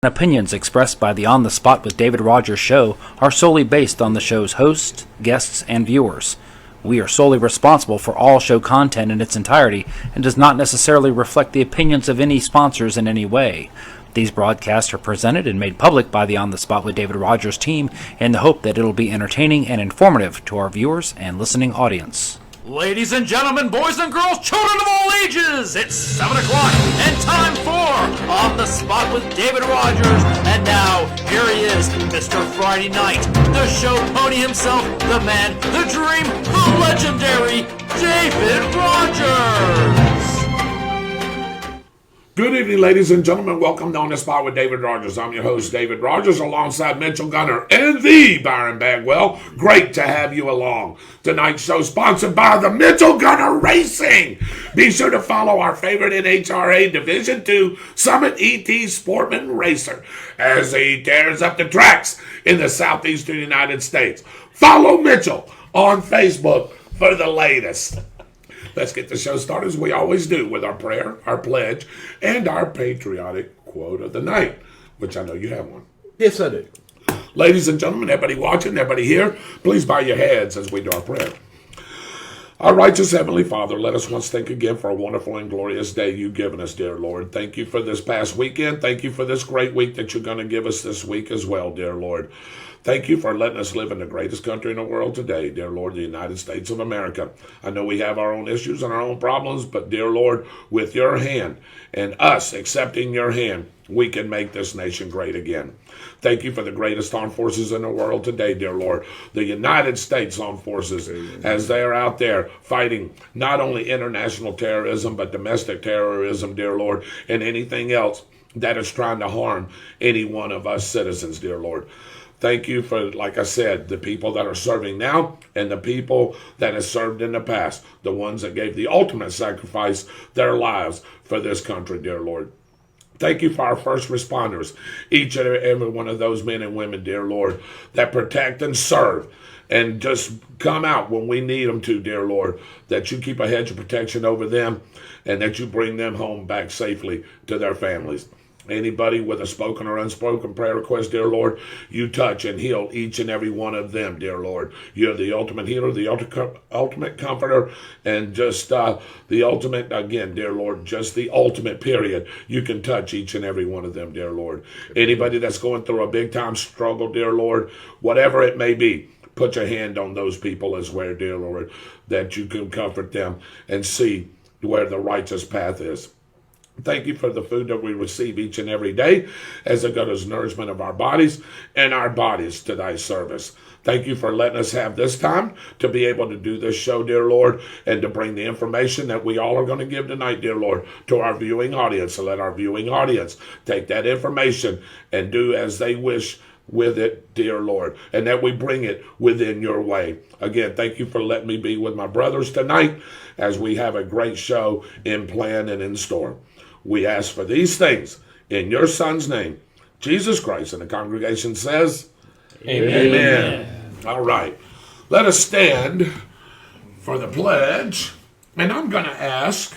Opinions expressed by the On the Spot with David Rodgers show are solely based on the show's hosts, guests, and viewers. We are solely responsible for all show content in its entirety and does not necessarily reflect the opinions of any sponsors in any way. These broadcasts are presented and made public by the On the Spot with David Rodgers team in the hope that it'll be entertaining and informative to our viewers and listening audience. Ladies and gentlemen, boys and girls, children of all ages, it's 7 o'clock and time for On the Spot with David Rodgers. And now, here he is, Mr. Friday Night, the show pony himself, the man, the dream, the legendary David Rodgers. Good evening, ladies and gentlemen. Welcome to On the Spot with David Rodgers. I'm your host, David Rodgers, alongside Mitchell Gunner and the Byron Bagwell. Great to have you along. Tonight's show sponsored by the Mitchell Gunner Racing. Be sure to follow our favorite NHRA Division II Summit ET Sportman Racer as he tears up the tracks in the southeastern United States. Follow Mitchell on Facebook for the latest. Let's get the show started as we always do with our prayer, our pledge, and our patriotic quote of the night, which I know you have one. Yes, I do. Ladies and gentlemen, everybody watching, everybody here, please bow your heads as we do our prayer. Our righteous Heavenly Father, let us once thank again for a wonderful and glorious day you've given us, dear Lord. Thank you for this past weekend. Thank you for this great week that you're going to give us this week as well, dear Lord. Thank you for letting us live in the greatest country in the world today, dear Lord, the United States of America. I know we have our own issues and our own problems, but dear Lord, with your hand and us accepting your hand, we can make this nation great again. Thank you for the greatest armed forces in the world today, dear Lord. The United States Armed Forces, as they are out there fighting not only international terrorism, but domestic terrorism, dear Lord, and anything else that is trying to harm any one of us citizens, dear Lord. Thank you for, like I said, the people that are serving now and the people that have served in the past, the ones that gave the ultimate sacrifice, their lives for this country, dear Lord. Thank you for our first responders, each and every one of those men and women, dear Lord, that protect and serve and just come out when we need them to, dear Lord, that you keep a hedge of protection over them and that you bring them home back safely to their families. Anybody with a spoken or unspoken prayer request, dear Lord, you touch and heal each and every one of them, dear Lord. You're the ultimate healer, the ultimate comforter, and just the ultimate, again, dear Lord, just the ultimate period. You can touch each and every one of them, dear Lord. Anybody that's going through a big-time struggle, dear Lord, whatever it may be, put your hand on those people as well, dear Lord, that you can comfort them and see where the righteous path is. Thank you for the food that we receive each and every day as it goes nourishment of our bodies and our bodies to thy service. Thank you for letting us have this time to be able to do this show, dear Lord, and to bring the information that we all are going to give tonight, dear Lord, to our viewing audience. So let our viewing audience take that information and do as they wish with it, dear Lord, and that we bring it within your way. Again, thank you for letting me be with my brothers tonight as we have a great show in plan and in store. We ask for these things in your Son's name, Jesus Christ. And the congregation says, Amen. Amen. All right. Let us stand for the pledge. And I'm going to ask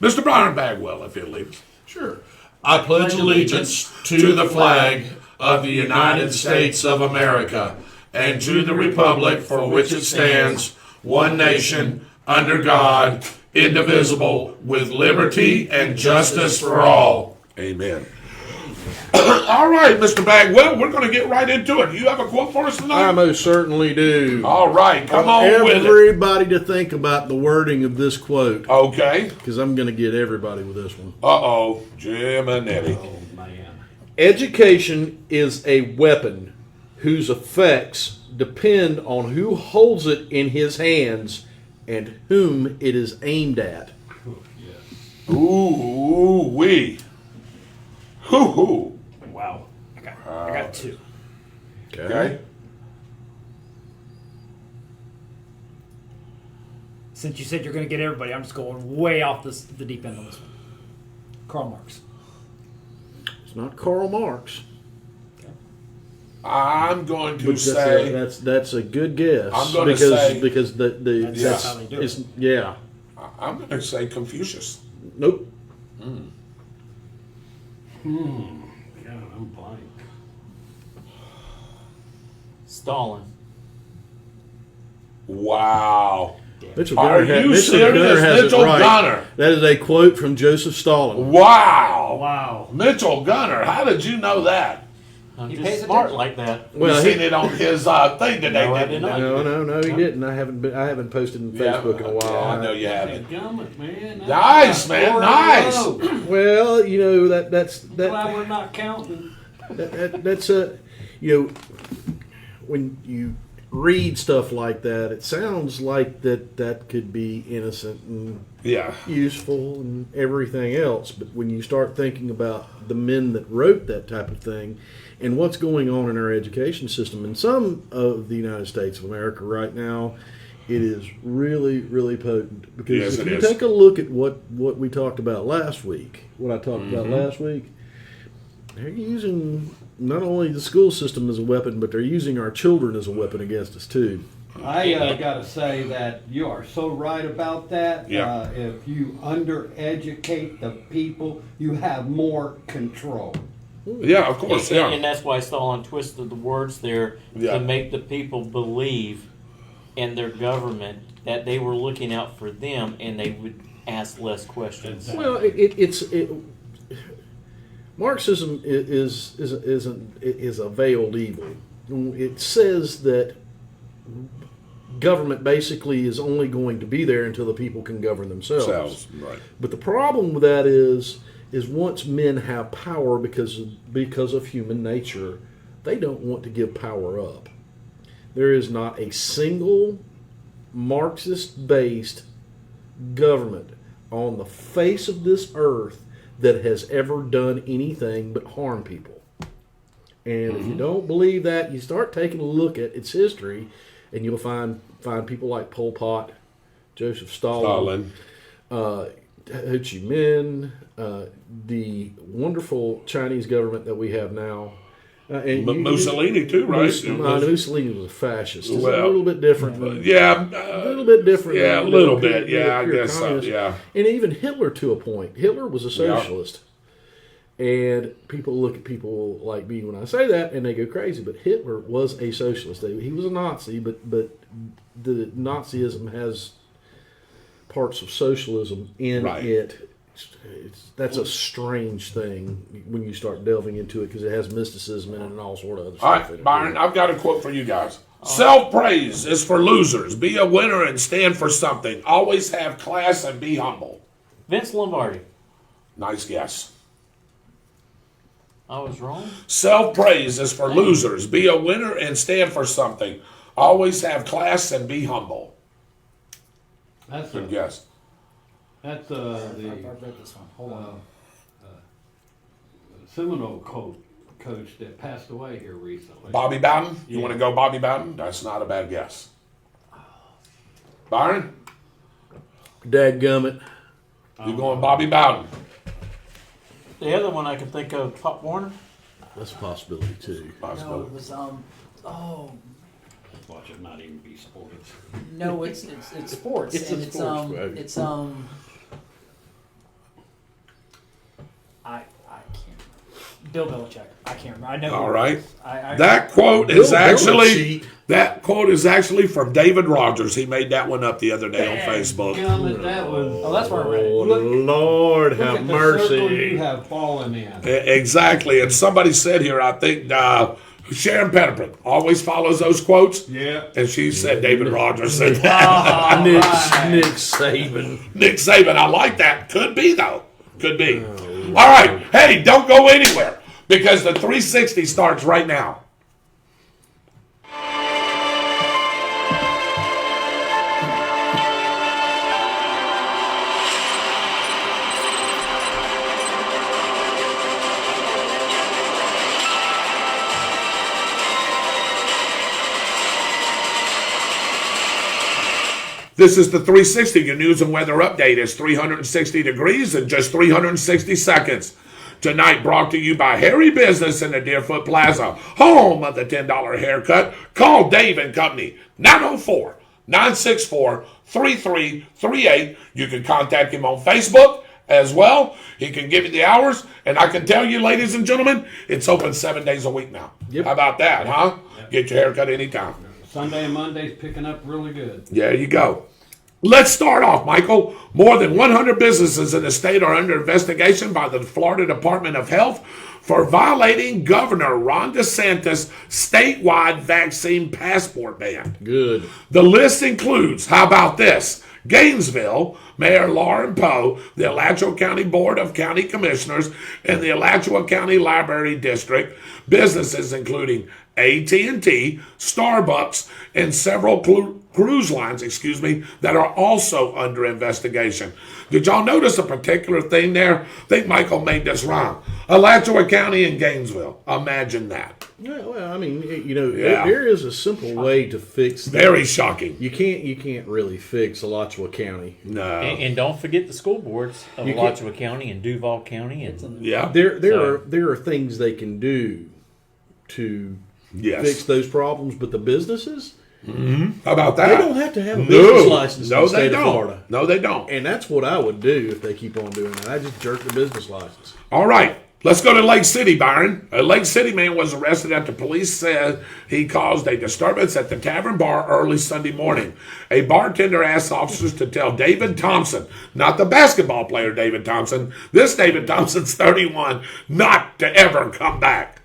Mr. Byron Bagwell if he'll lead us. Sure. I pledge allegiance to the flag of the United States of America and to the republic for which it stands, one nation, under God, indivisible, with liberty and justice for all. Amen. All right, Mr. Bagwell, we're going to get right into it. Do you have a quote for us tonight? I most certainly do. All right, come on with it. Everybody to think about the wording of this quote. Okay. Because I'm going to get everybody with this one. Uh-oh, Jim and Eddie. Oh, man. Education is a weapon whose effects depend on who holds it in his hands and whom it is aimed at. Ooh-wee. Hoo-hoo. Wow. I got two. Okay. Since you said you're going to get everybody, I'm just going way off the deep end on this one. Karl Marx. It's not Karl Marx. I'm going to say that's a good guess. I'm going to say because that's how they do it. Yeah. I'm going to say Confucius. Nope. God. I'm blank. Stalin. Wow. Mitchell Are Gunner, you Mitchell serious? Gunner has Mitchell it right. Gunner. That is a quote from Joseph Stalin. Wow. Wow. Mitchell Gunner, how did you know that? I'm He just pays smart attention. like that. Well, you he- seen it on his thing today, No, I didn't did you? not. No, he didn't. I haven't posted on Facebook in a while. Yeah, I know you haven't. Gummit, man. Nice, man, Glory nice. road. Well, you know that's Glad we're not counting. that's a when you read stuff like that, it sounds like that could be innocent and Yeah. useful and everything else. But when you start thinking about the men that wrote that type of thing and what's going on in our education system in some of the United States of America right now, it is really, really potent. Because Yes, if it you is. take a look at what we talked about last week, what I talked about last week, they're using not only the school system as a weapon, but they're using our children as a weapon against us too. I got to say that you are so right about that. Yeah. If you undereducate the people, you have more control. Yeah, of course, And yeah. that's why Stalin twisted the words there Yeah. to make the people believe in their government that they were looking out for them and they would ask less questions. Well, Marxism is a veiled evil. It says that government basically is only going to be there until the people can govern themselves. Selves, right. But the problem with that is once men have power because of human nature, they don't want to give power up. There is not a single Marxist-based government on the face of this earth that has ever done anything but harm people. And if you don't believe that, you start taking a look at its history, and you'll find people like Pol Pot, Joseph Stalin. Ho Chi Minh, the wonderful Chinese government that we have now. And Mussolini too, right? Mussolini was a fascist. It's Well, a little bit different. Yeah. A little bit different. Yeah, a than little pure- bit. Yeah, I pure guess so. communist. Yeah. And even Hitler to a point. Hitler was a socialist. And people look at people like me when I say that, and they go crazy. But Hitler was a socialist. He was a Nazi, but the Nazism has parts of socialism in Right. it. That's a strange thing when you start delving into it because it has mysticism in it and all sort of other All stuff in right, it. Byron, I've got a quote for you guys. Self-praise is for losers. Be a winner and stand for something. Always have class and be humble. Vince Lombardi. Nice guess. I was wrong. Self-praise is for losers. Be a winner and stand for something. Always have class and be humble. That's Good guess. That's I've read this one. Hold on. Seminole coach that passed away here recently. Bobby Bowden? You want to go Bobby Bowden? That's not a bad guess. Byron? Dadgummit. You going Bobby Bowden? The other one I can think of, Pop Warner. That's a possibility too. No, Possible. it was Watch it not even be sports. no, it's sports. It's a and sports quote. I can't. Bill Belichick. I can't remember. I know. All right. I That quote Bill is actually Belichick. from David Rodgers. He made that one up the other day on Facebook. Gummit, that was. Oh, that's where I read it. Oh, Lord Look have at the circle you mercy. have fallen in. Exactly. And somebody said here, I think Sharon Petterman always follows those quotes. Yeah. And she said David Rodgers said that. Nick Saban. Nick Saban, I like that. Could be, though. Could be. All right. Hey, don't go anywhere because the 360 starts right now. This is the 360. Your news and weather update is 360 degrees in just 360 seconds. Tonight brought to you by Harry Business in the Deerfoot Plaza, home of the $10 haircut. Call Dave and Company, 904-964-3338. You can contact him on Facebook as well. He can give you the hours, and I can tell you, ladies and gentlemen, it's open 7 days a week now. Yep. How about that, huh? Get your haircut anytime. Sunday and Monday's picking up really good. There you go. Let's start off, Michael. More than 100 businesses in the state are under investigation by the Florida Department of Health for violating Governor Ron DeSantis' statewide vaccine passport ban. Good. The list includes, how about this? Gainesville, Mayor Lauren Poe, the Alachua County Board of County Commissioners, and the Alachua County Library District, businesses including AT&T, Starbucks, and several cruise lines, that are also under investigation. Did y'all notice a particular thing there? I think Michael made this wrong. Alachua County and Gainesville. Imagine that. Yeah, well, I mean, there is a simple way to fix that. Very shocking. You can't really fix Alachua County. No. And don't forget the school boards of Alachua County and Duval County. And Yeah. There are things they can do to fix those problems, but the businesses, How about that? they don't have to have a business license in the state of Florida. No, they don't. And that's what I would do if they keep on doing that. I just jerk the business license. All right. Let's go to Lake City, Byron. A Lake City man was arrested after police said he caused a disturbance at the tavern bar early Sunday morning. A bartender asked officers to tell David Thompson, not the basketball player David Thompson, this David Thompson's 31, not to ever come back.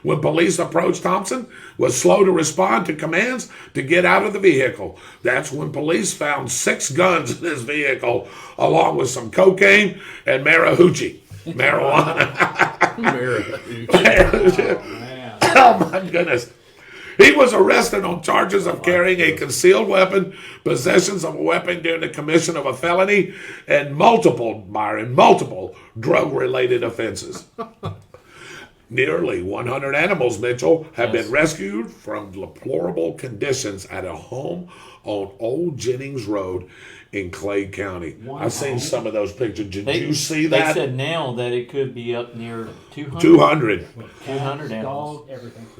When police approached, Thompson was slow to respond to commands to get out of the vehicle. That's when police found 6 guns in his vehicle, along with some cocaine and marijuana. Oh, my goodness. He was arrested on charges of carrying a concealed weapon, possessions of a weapon during the commission of a felony, and multiple drug-related offenses. Nearly 100 animals, Mitchell, have been rescued from deplorable conditions at a home on Old Jennings Road in Clay County. I've seen some of those pictures. Did you see that? They said now that it could be up near 200. 200 animals.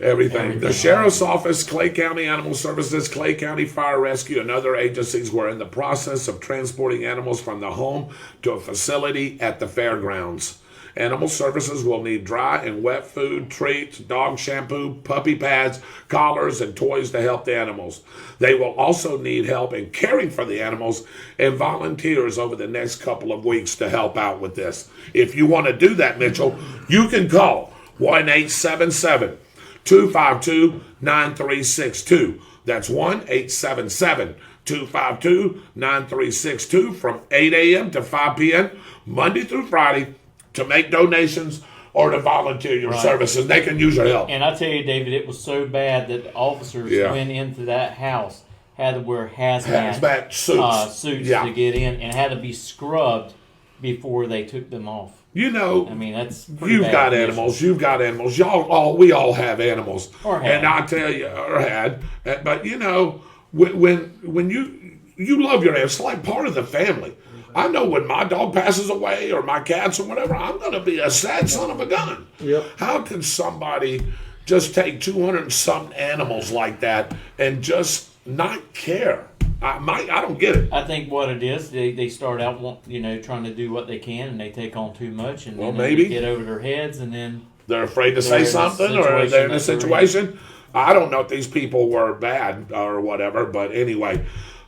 Everything. The Sheriff's Office, Clay County Animal Services, Clay County Fire Rescue, and other agencies were in the process of transporting animals from the home to a facility at the fairgrounds. Animal Services will need dry and wet food, treats, dog shampoo, puppy pads, collars, and toys to help the animals. They will also need help in caring for the animals and volunteers over the next couple of weeks to help out with this. If you want to do that, Mitchell, you can call 1-877-252-9362. That's 1-877-252-9362 from 8 a.m. to 5 p.m., Monday through Friday, to make donations or to volunteer your services. They can use your help. And I tell you, David, it was so bad that officers went into that house, had to wear hazmat suits to get in, and had to be scrubbed before they took them off. You know, I mean, that's you've got animals. You've got animals. We all have animals. Or had. And I tell you, or had. But you know, when you love your animals, it's like part of the family. I know when my dog passes away or my cats or whatever, I'm going to be a sad son of a gun. Yep. How can somebody just take 200 and something animals like that and just not care? I don't get it. I think what it is, they start out, trying to do what they can, and they take on too much, and then maybe they get over their heads, and then they're afraid to say something, or they're in a situation. I don't know if these people were bad or whatever, but anyway.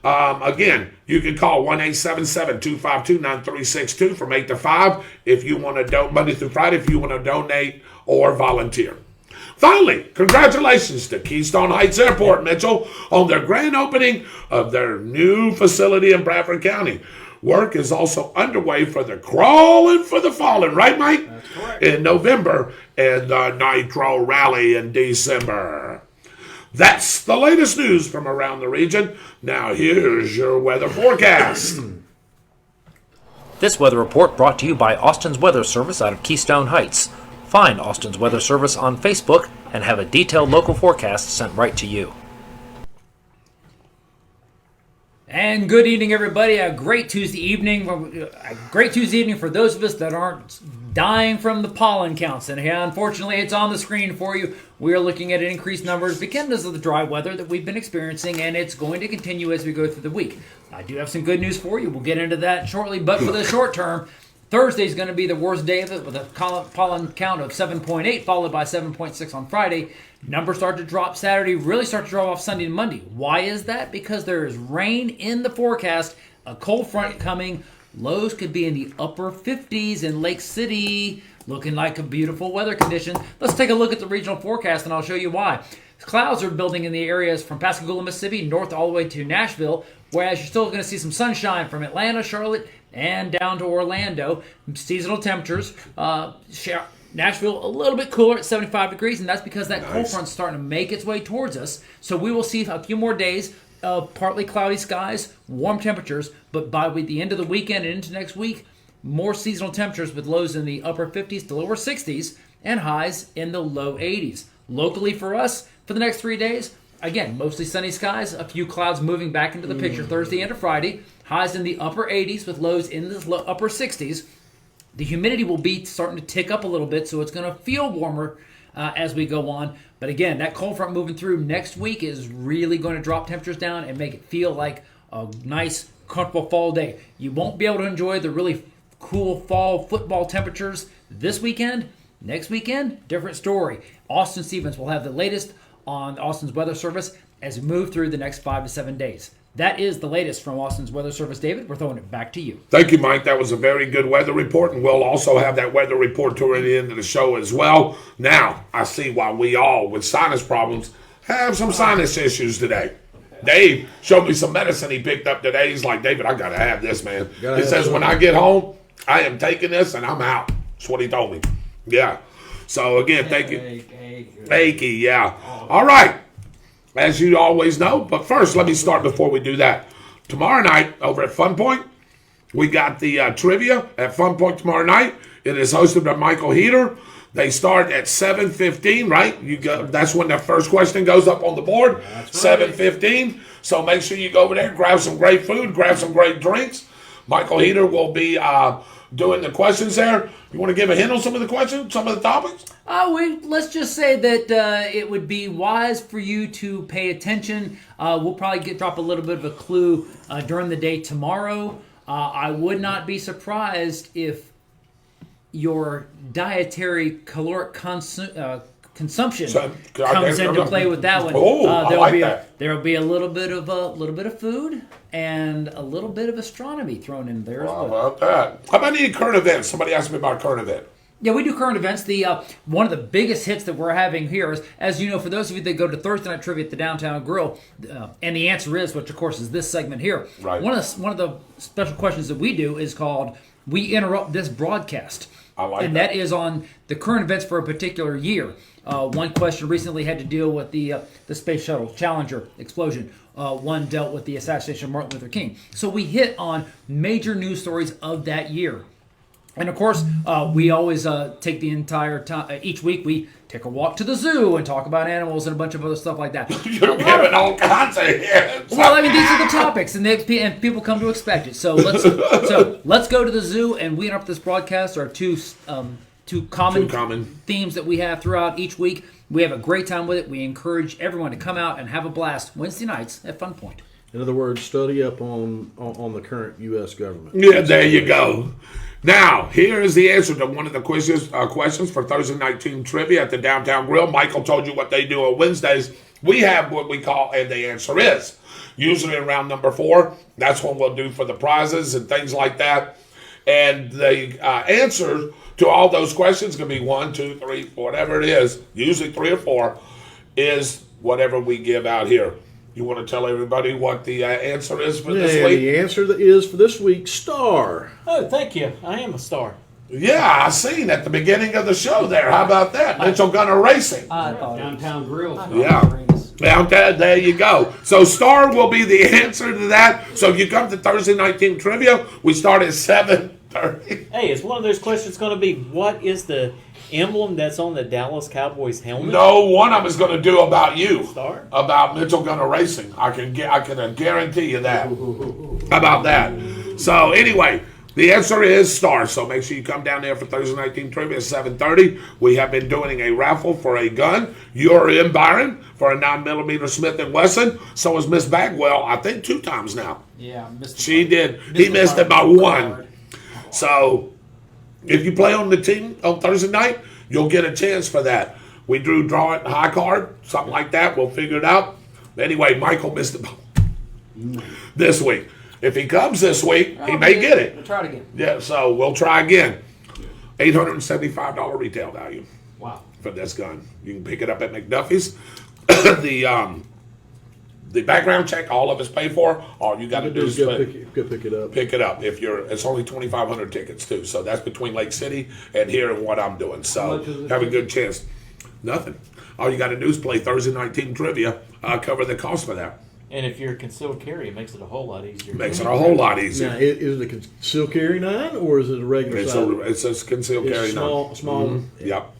Again, you can call 1-877-252-9362 from 8 to 5 if you want to donate, Monday through Friday, if you want to donate or volunteer. Finally, congratulations to Keystone Heights Airport, Mitchell, on their grand opening of their new facility in Bradford County. Work is also underway for the Crawling for the Fallen, right, Mike? That's correct. In November, and the Nitro Rally in December. That's the latest news from around the region. Now here's your weather forecast. This weather report brought to you by Austin's Weather Service out of Keystone Heights. Find Austin's Weather Service on Facebook and have a detailed local forecast sent right to you. And good evening, everybody. A great Tuesday evening. For those of us that aren't dying from the pollen counts. And unfortunately, it's on the screen for you. We are looking at increased numbers because of the dry weather that we've been experiencing, and it's going to continue as we go through the week. I do have some good news for you. We'll get into that shortly, but for the short term, Thursday is going to be the worst day of it with a pollen count of 7.8, followed by 7.6 on Friday. Numbers start to drop Saturday, really start to drop off Sunday and Monday. Why is that? Because there is rain in the forecast, a cold front coming. Lows could be in the upper 50s in Lake City, looking like a beautiful weather condition. Let's take a look at the regional forecast, and I'll show you why. Clouds are building in the areas from Pascagoula, Mississippi, north all the way to Nashville, whereas you're still going to see some sunshine from Atlanta, Charlotte, and down to Orlando. Seasonal temperatures. Nashville a little bit cooler at 75 degrees, and that's because that cold front's starting to make its way towards us. So we will see a few more days of partly cloudy skies, warm temperatures, but by the end of the weekend and into next week, more seasonal temperatures with lows in the upper 50s to lower 60s and highs in the low 80s. Locally for us, for the next 3 days, again, mostly sunny skies, a few clouds moving back into the picture Thursday into Friday. Highs in the upper 80s with lows in the upper 60s. The humidity will be starting to tick up a little bit, so it's going to feel warmer as we go on. But again, that cold front moving through next week is really going to drop temperatures down and make it feel like a nice, comfortable fall day. You won't be able to enjoy the really cool fall football temperatures this weekend. Next weekend, different story. Austin Stevens will have the latest on Austin's weather service as we move through the next 5 to 7 days. That is the latest from Austin's weather service. David, we're throwing it back to you. Thank you, Mike. That was a very good weather report, and we'll also have that weather report toward the end of the show as well. Now, I see why we all, with sinus problems, have some sinus issues today. Dave showed me some medicine he picked up today. He's like, David, I got to have this, man. He says, when I get home, I am taking this, and I'm out. That's what he told me. Yeah. So, again, thank you. Achy, yeah. All right. As you always know, but first, let me start before we do that. Tomorrow night, over at Fun Point, we got the trivia at Fun Point tomorrow night. It is hosted by Michael Heater. They start at 7:15, right? That's when the first question goes up on the board, 7:15. So make sure you go over there, grab some great food, grab some great drinks. Michael Heater will be doing the questions there. You want to give a hint on some of the questions, some of the topics? Let's just say that it would be wise for you to pay attention. We'll probably drop a little bit of a clue during the day tomorrow. I would not be surprised if your dietary caloric consumption comes into play with that one. There'll be a little bit of food and a little bit of astronomy thrown in there as well. How about that? How about any current events? Somebody asked me about current event. Yeah, we do current events. The one of the biggest hits that we're having here is, as you know, for those of you that go to Thursday Night Trivia at the Downtown Grill, and the answer is, which of course is this segment here. Right. One of the special questions that we do is called "We Interrupt This Broadcast." I like and that is on the current events for a particular year. One question recently had to deal with the Space Shuttle Challenger explosion. One dealt with the assassination of Martin Luther King. So we hit on major news stories of that year. And of course, we always take the entire time. Each week, we take a walk to the zoo and talk about animals and a bunch of other stuff like that. You're giving all kinds of hints. Well, I mean, these are the topics, and people come to expect it. So let's go to the zoo, and we interrupt this broadcast. Are two common themes that we have throughout each week. We have a great time with it. We encourage everyone to come out and have a blast Wednesday nights at Fun Point. In other words, study up on the current U.S. government. Yeah, there you go. Now, here is the answer to one of the questions for Thursday Night Team Trivia at the Downtown Grill. Michael told you what they do on Wednesdays. We have what we call, and the answer is, usually around number 4. That's what we'll do for the prizes and things like that. And the answer to all those questions can be 1, 2, 3, 4, whatever it is, usually 3 or 4, is whatever we give out here. You want to tell everybody what the answer is for this week? The answer is for this week, star. Oh, thank you. I am a star. Yeah, I seen at the beginning of the show there. How about that? Mitchell Gunner Racing. Downtown Grill. Yeah. Downtown, there you go. So star will be the answer to that. So if you come to Thursday Night Team Trivia, we start at 7:30. Hey, is one of those questions going to be, what is the emblem that's on the Dallas Cowboys helmet? No, one of them is going to do about you. Star? About Mitchell Gunner Racing. I can guarantee you that. How about that? So anyway, the answer is star. So make sure you come down there for Thursday Night Team Trivia at 7:30. We have been doing a raffle for a gun. You're in, Byron, for a 9mm Smith & Wesson. So is Miss Bagwell, I think 2 times now. Yeah, she did. He missed it by 1. So If you play on the team on Thursday night, you'll get a chance for that. We draw it high card, something like that. We'll figure it out. Anyway, Michael missed it this week. If he comes this week, he may get it. We'll try it again. Yeah, so we'll try again. $875 retail value. Wow. For this gun. You can pick it up at McDuffie's. The background check, all of it's paid for. All you got to do is go pick it up. Pick it up. It's only 2,500 tickets too. So that's between Lake City and here and what I'm doing. So have a good chance. Nothing. All you got to do is play Thursday night team trivia. Cover the cost for that. And if you're a concealed carry, it makes it a whole lot easier. Makes it a whole lot easier. Now, is it a concealed carry 9 or is it a regular size? It's a concealed carry 9. Small. Mm-hmm. Yep.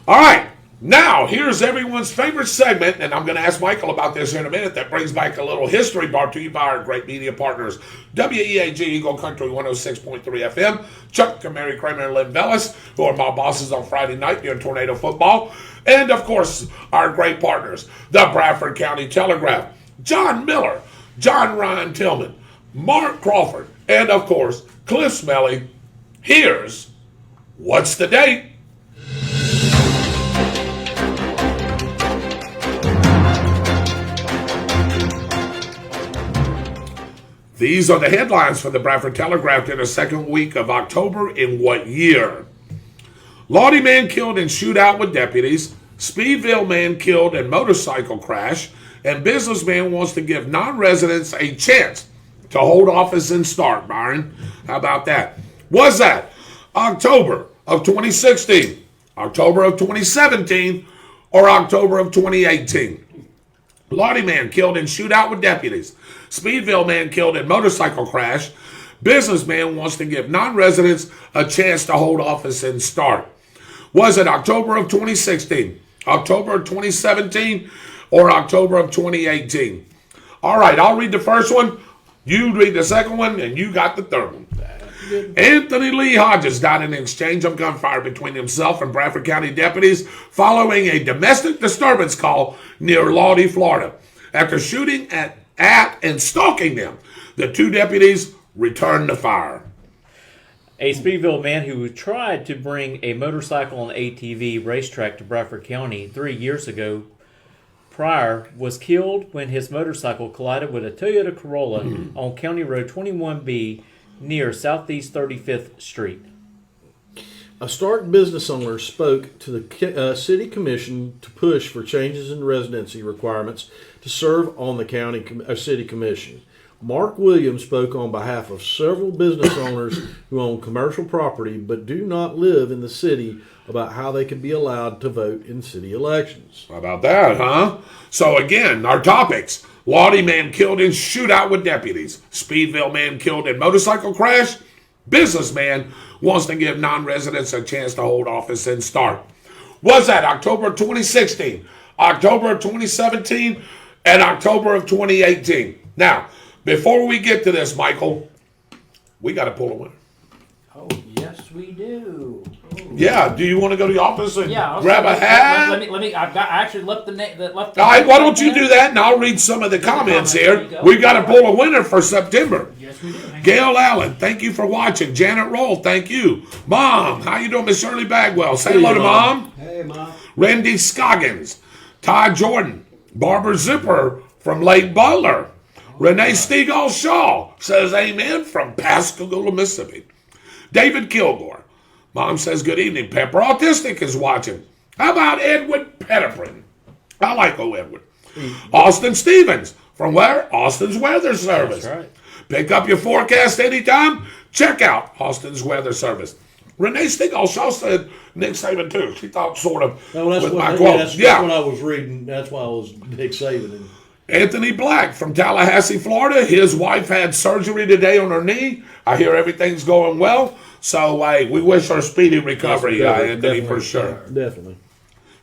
All right. Now, here's everyone's favorite segment, and I'm going to ask Michael about this in a minute, that brings back a little history brought to you by our great media partners, WEAG Eagle Country 106.3 FM, Chuck and Mary Kramer and Lynn Bellis, who are my bosses on Friday night during Tornado Football, and, of course, our great partners, the Bradford County Telegraph, John Miller, John Ryan Tillman, Mark Crawford, and, of course, Cliff Smelly. Here's What's the Date? These are the headlines for the Bradford Telegraph in the second week of October in what year? Lottie man killed in shootout with deputies. Speedville man killed in motorcycle crash. And businessman wants to give non-residents a chance to hold office and start, Byron. How about that? Was that October of 2016, October of 2017, or October of 2018? Lottie man killed in shootout with deputies. Speedville man killed in motorcycle crash. Businessman wants to give non-residents a chance to hold office and start. Was it October of 2016, October of 2017, or October of 2018? All right, I'll read the first one. You read the second one, and you got the third one. Anthony Lee Hodges died in an exchange of gunfire between himself and Bradford County deputies following a domestic disturbance call near Lottie, Florida. After shooting at and stalking them, the two deputies returned the fire. A Speedville man who tried to bring a motorcycle and ATV racetrack to Bradford County 3 years ago prior was killed when his motorcycle collided with a Toyota Corolla on County Road 21B near Southeast 35th Street. A Stark business owner spoke to the city commission to push for changes in residency requirements to serve on the city commission. Mark Williams spoke on behalf of several business owners who own commercial property but do not live in the city about how they can be allowed to vote in city elections. How about that, huh? So again, our topics. Lottie man killed in shootout with deputies. Speedville man killed in motorcycle crash. Businessman wants to give non-residents a chance to hold office and start. Was that October 2016, October 2017, and October of 2018? Now, before we get to this, Michael, we got to pull a winner. Oh, yes, we do. Yeah, do you want to go to the office and Yeah, grab a hat? Let me. I actually left the name. All right, why don't you do that, and I'll read some of the comments here. We've got to pull a winner for September. Yes, we do. Gail Allen, thank you for watching. Janet Roll, thank you. Mom, how you doing, Miss Shirley Bagwell? Say hello to Mom. Hey, Mom. Randy Scoggins, Todd Jordan, Barbara Zipper from Lake Butler. Renee Stegall Shaw says amen from Pascagoula, Mississippi. David Kilgore. Mom says good evening. Pepper Autistic is watching. How about Edward Pettiprin? I like Edward. Austin Stevens. From where? Austin's Weather Service. That's right. Pick up your forecast anytime. Check out Austin's Weather Service. Renee Stegall Shaw said Nick Saban too. She thought sort of with my quotes. That's what I was reading. That's why I was Nick Saban. Anthony Black from Tallahassee, Florida. His wife had surgery today on her knee. I hear everything's going well. So we wish her speedy recovery, Anthony, for sure. Definitely.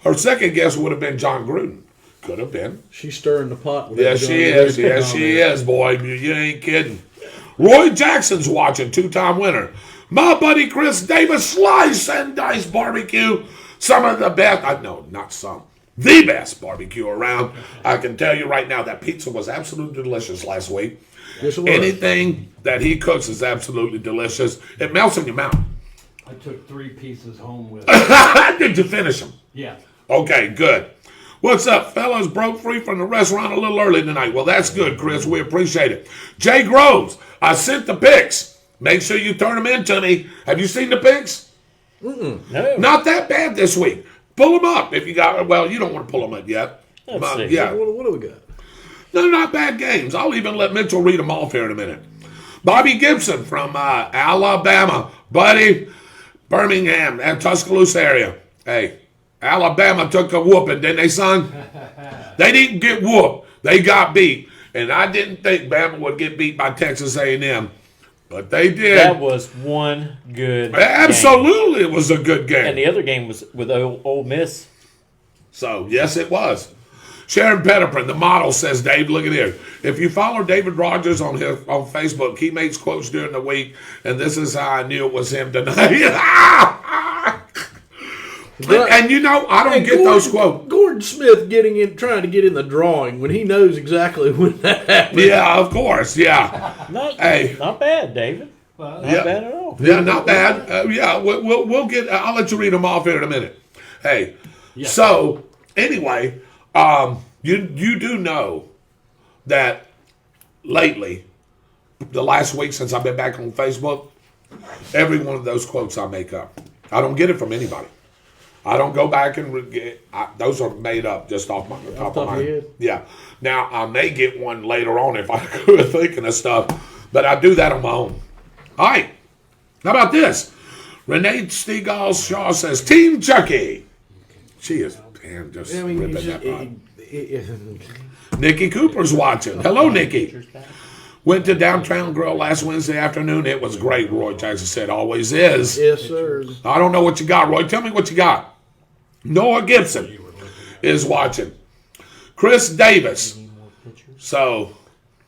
Her second guess would have been John Gruden. Could have been. She's stirring the pot. With Yes, she is. Yes, she is, boy. You ain't kidding. Roy Jackson's watching, two-time winner. My buddy Chris Davis, Slice and Dice Barbecue. Some of the best, no, not some. The best barbecue around. I can tell you right now that pizza was absolutely delicious last week. Yes, it was. Anything that he cooks is absolutely delicious. It melts in your mouth. I took 3 pieces home with me. Did you finish them? Yeah. Okay, good. What's up, fellas? Broke free from the restaurant a little early tonight. Well, that's good, Chris. We appreciate it. Jay Groves, I sent the pics. Make sure you turn them in to me. Have you seen the pics? No. Not that bad this week. Pull them up if you got. Well, you don't want to pull them up yet. Let's see. Yeah. What do we got? They're not bad games. I'll even let Mitchell read them off here in a minute. Bobby Gibson from Alabama. Buddy, Birmingham, and Tuscaloosa area. Hey, Alabama took a whooping, didn't they, son? They didn't get whooped. They got beat. And I didn't think Bama would get beat by Texas A&M. But they did. That was one good Absolutely, it was a good game. And the other game was with Ole Miss. So, yes, it was. Sharon Petterprin, the model, says, Dave, look at here. If you follow David Rodgers on Facebook, he makes quotes during the week, and this is how I knew it was him tonight. And you know, I don't get those quotes. Gordon Smith trying to get in the drawing when he knows exactly when that happened. Yeah, of course, yeah. Not bad, David. Not bad at all. Yeah, not bad. Yeah, we'll get. I'll let you read them off here in a minute. Hey, so anyway, you do know that lately, the last week since I've been back on Facebook, every one of those quotes I make up. I don't get it from anybody. I don't go back and those are made up just off my top of my head. Yeah. Now I may get one later on if I go thinking of stuff, but I do that on my own. All right. How about this? Renee Stegall Shaw says, Team Chucky. She is just ripping that pot. Nikki Cooper's watching. Hello, Nikki. Went to Downtown Grill last Wednesday afternoon. It was great, Roy Jackson said. Always is. Yes, sir. I don't know what you got, Roy. Tell me what you got. Noah Gibson is watching. Chris Davis. So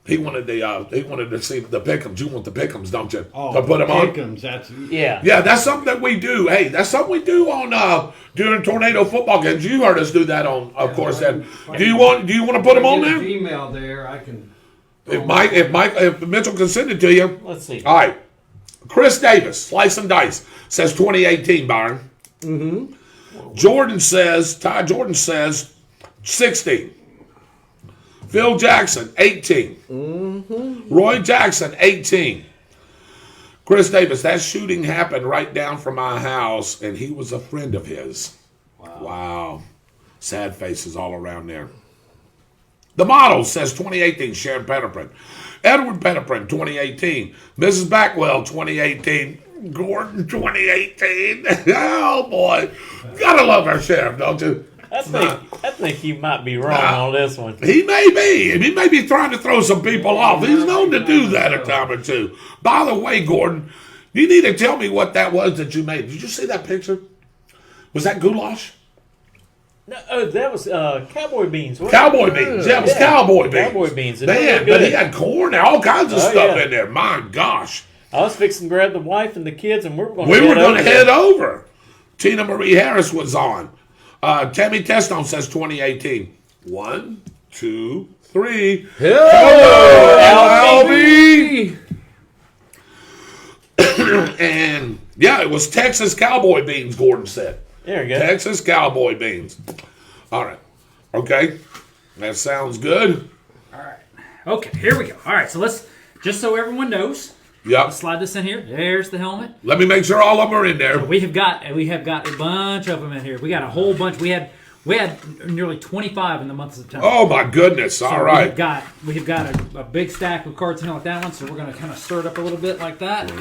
he wanted to see the Pick'ems. You want the Pick'ems, don't you? Oh, to put them on. Pick'ems, Yeah, that's something that we do. Hey, that's something we do on during tornado football games. You heard us do that on, of course. Then do you want to put them on there? Email there, I can. If Mitchell can send it to you. Let's see. All right. Chris Davis, Slice and Dice, says 2018, Byron. Mm-hmm. Ty Jordan says 16. Phil Jackson, 18. Mm-hmm. Roy Jackson, 18. Chris Davis, that shooting happened right down from my house, and he was a friend of his. Wow. Sad faces all around there. The model says 2018, Sharon Petterprin. Edward Petterprin, 2018. Mrs. Backwell, 2018. Gordon, 2018. Oh, boy. Gotta love our sheriff, don't you? I think you might be wrong on this one. He may be. He may be trying to throw some people off. He's known to do that a time or two. By the way, Gordon, you need to tell me what that was that you made. Did you see that picture? Was that goulash? No, that was cowboy beans. Cowboy beans. Yeah, it was cowboy beans. Cowboy beans. Man, but he had corn and all kinds of stuff in there. My gosh. I was fixing to grab the wife and the kids, and we were going to head over. Tina Marie Harris was on. Tammy Testone says 2018. 1, 2, 3. Hello, Albie! And, yeah, it was Texas cowboy beans, Gordon said. There you go. Texas cowboy beans. All right. Okay. That sounds good. All right. Okay, here we go. All right, so let's, just so everyone knows, let's slide this in here. There's the helmet. Let me make sure all of them are in there. So we have got a bunch of them in here. We got a whole bunch. We had nearly 25 in the month of September. Oh my goodness! All right. We have got a big stack of cards in here like that one. So we're going to kind of stir it up a little bit like that.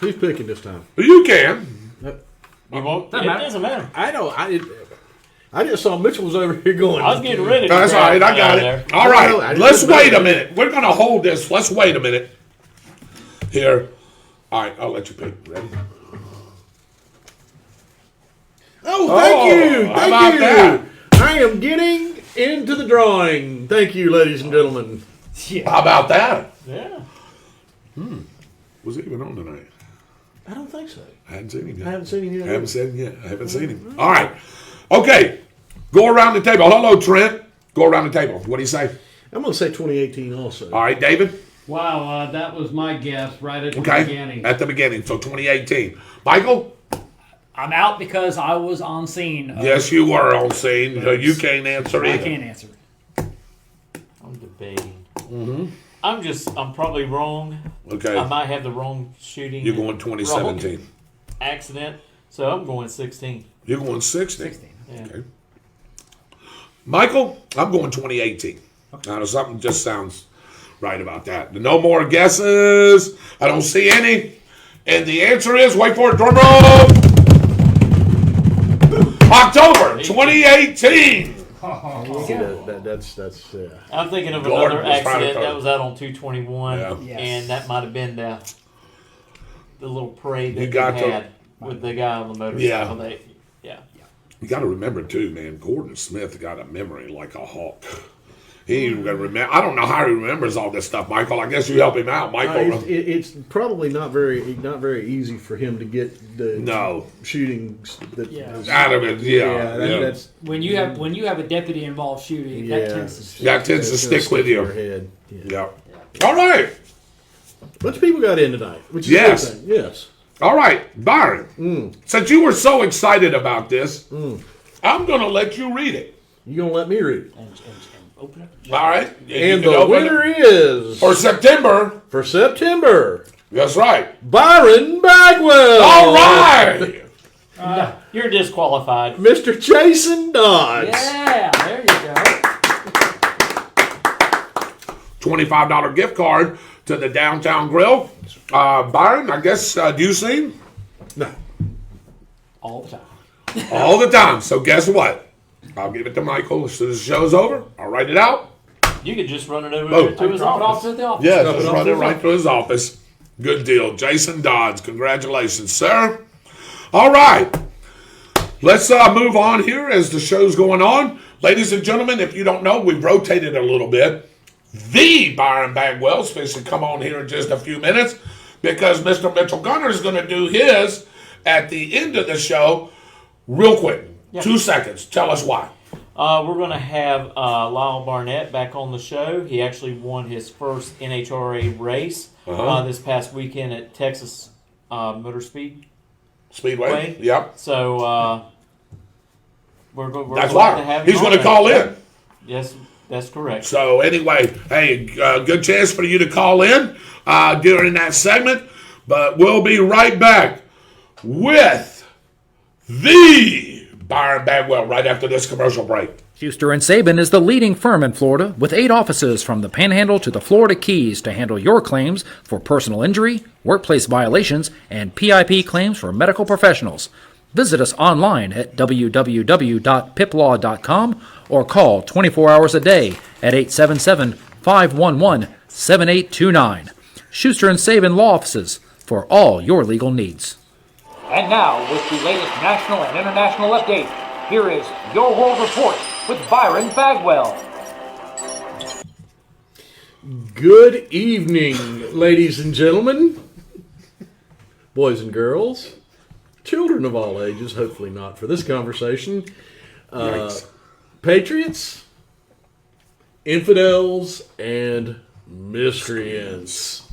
Who's picking this time? You can. You won't. It doesn't matter. I know. I just saw Mitchell was over here going. I was getting ready. That's all right. I got it. All right. Let's wait a minute. We're going to hold this. Let's wait a minute. Here. All right. I'll let you pick. Ready? Oh, thank you. How about Thank you. that? I am getting into the drawing. Thank you, ladies and gentlemen. Yeah. How about that? Yeah. Was he even on tonight? I don't think so. I haven't seen him yet. I haven't seen him yet. I haven't seen him. All right. Okay. Go around the table. Hello, Trent. Go around the table. What do you say? I'm going to say 2018 also. All right, David? Wow, that was my guess right at the beginning. At the beginning, so 2018. Michael? I'm out because I was on scene. Yes, you were on scene. So you can't answer I either. can't answer. I'm debating. I'm probably wrong. Okay. I might have the wrong shooting. You're going 2017. Wrong accident. So I'm going 16. You're going 16. 16. Yeah. Okay. Michael, I'm going 2018. Now, something just sounds right about that. No more guesses. I don't see any. And the answer is, wait for it, drum roll. October 2018. That's I'm thinking of Gordon another was trying to accident throw- that was out on 221, Yeah. Yes. and that might have been the little parade You that got we to- had with the guy on the motorcycle. Yeah. Yeah. You got to remember, too, man, Gordon Smith got a memory like a hawk. He ain't gonna remember. I don't know how he remembers all this stuff, Michael. I guess you help him out, Michael. it's probably not very easy for him to get the shootings that Out of it, yeah. That's When you have a deputy involved shooting, that tends to that tends to stick with you. in your head. Yeah. All right. Bunch of people got in tonight, which is Yes. a good thing. Yes. All right, Byron. Since you were so excited about this, I'm going to let you read it. You gonna let me read it? and open it. All right. And the winner is for September. That's right. Byron Bagwell. All right. You're disqualified. Mr. Jason Dodds. Yeah, there you go. $25 gift card to the Downtown Grill. Byron, I guess, do you sing? No. All the time. All the time. So guess what? I'll give it to Michael as soon as the show's over. I'll write it out. You could just run it over to his Drop it off office. to the office. Yeah, just run it right to his office. Good deal. Jason Dodds, congratulations, sir. All right. Let's move on here as the show's going on. Ladies and gentlemen, if you don't know, we've rotated a little bit. The Byron Bagwell's fixing to come on here in just a few minutes because Mr. Mitchell Gunner is going to do his at the end of the show. Real quick, 2 seconds. Tell us why. We're going to have Lyle Barnett back on the show. He actually won his first NHRA race this past weekend at Texas Motor Speedway. Yep. So we're going That's to why have him he's on going to there. call in. Yes, that's correct. So anyway, hey, good chance for you to call in during that segment. But we'll be right back with the Byron Bagwell right after this commercial break. Schuster & Sabin is the leading firm in Florida with 8 offices from the Panhandle to the Florida Keys to handle your claims for personal injury, workplace violations, and PIP claims for medical professionals. Visit us online at www.piplaw.com or call 24 hours a day at 877-511-7829. Schuster & Sabin Law Offices for all your legal needs. And now, with the latest national and international update, here is Your World Report with Byron Bagwell. Good evening, ladies and gentlemen, boys and girls, children of all ages, hopefully not for this conversation, patriots, infidels, and miscreants.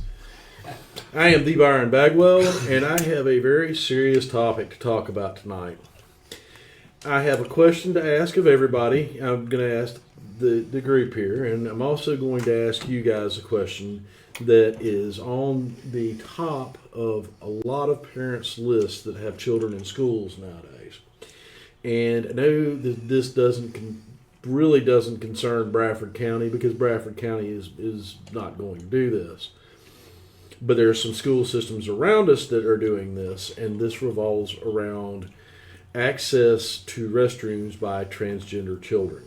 I am the Byron Bagwell, and I have a very serious topic to talk about tonight. I have a question to ask of everybody. I'm going to ask the group here, and I'm also going to ask you guys a question that is on the top of a lot of parents' lists that have children in schools nowadays. And I know that this really doesn't concern Bradford County because Bradford County is not going to do this. But there are some school systems around us that are doing this, and this revolves around access to restrooms by transgender children.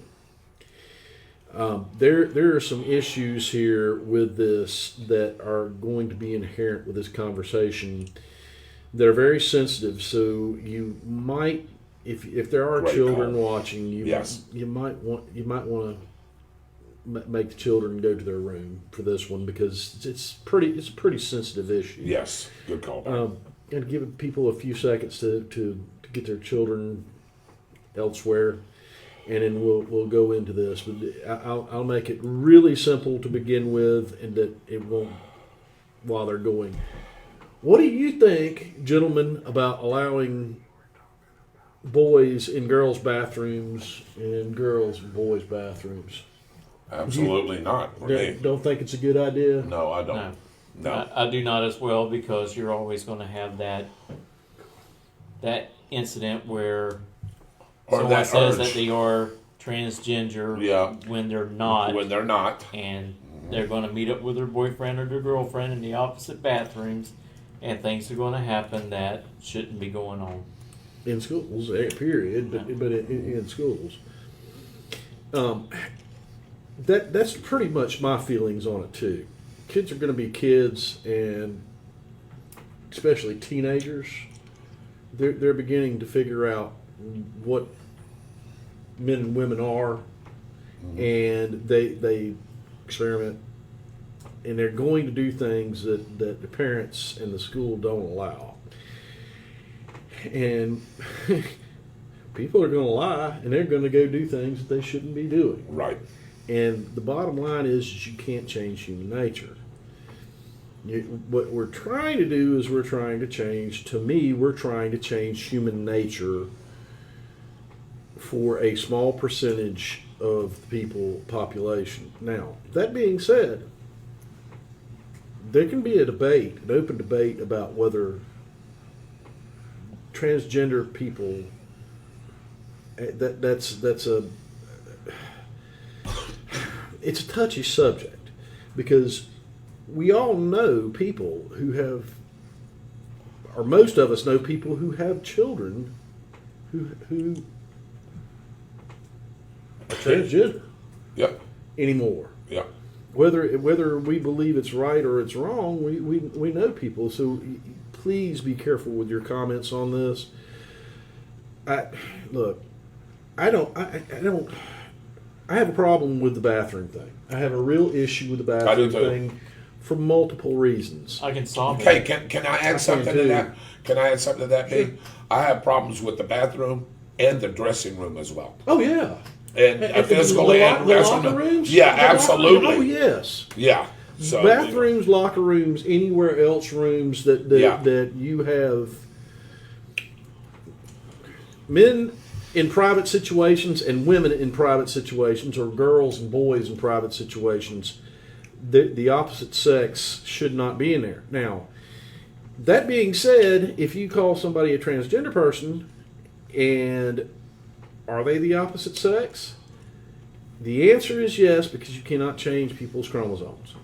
There are some issues here with this that are going to be inherent with this conversation that are very sensitive. So you might, if there are children watching, you might want to make the children go to their room for this one because it's a pretty sensitive issue. Yes, good call. And give people a few seconds to get their children elsewhere. and then we'll go into this. But I'll make it really simple to begin with, and that it won't while they're going. What do you think, gentlemen, about allowing boys in girls' bathrooms and girls in boys' bathrooms? Absolutely not. For me. Don't think it's a good idea? No, I don't. No. I do not as well, because you're always going to have that incident where someone says that they are transgender when they're not. When they're not. And they're going to meet up with their boyfriend or their girlfriend in the opposite bathrooms, and things are going to happen that shouldn't be going on. In schools, period, but in schools. That's pretty much my feelings on it too. Kids are going to be kids, and especially teenagers, they're beginning to figure out what men and women are, and they experiment, and they're going to do things that the parents and the school don't allow. And people are going to lie, and they're going to go do things that they shouldn't be doing. Right. And the bottom line is you can't change human nature. What we're trying to do is we're trying to change human nature for a small percentage of the population. Now, that being said, there can be an open debate about whether transgender people, it's a touchy subject, because we all know people who have, or most of us know people who have children who are transgender anymore. Yeah. Whether we believe it's right or it's wrong, we know people. So please be careful with your comments on this. I have a problem with the bathroom thing. I have a real issue with the bathroom thing for multiple reasons. I can solve it. Okay, can I add something to that? Can I add something to that, Sure. B? I have problems with the bathroom and the dressing room as well. Oh, yeah. And physical and the locker rooms? Yeah, absolutely. Oh, yes. Yeah. So, bathrooms, locker rooms, anywhere else rooms that you have men in private situations and women in private situations, or girls and boys in private situations, the opposite sex should not be in there. Now, that being said, if you call somebody a transgender person, and are they the opposite sex? The answer is yes, because you cannot change people's chromosomes.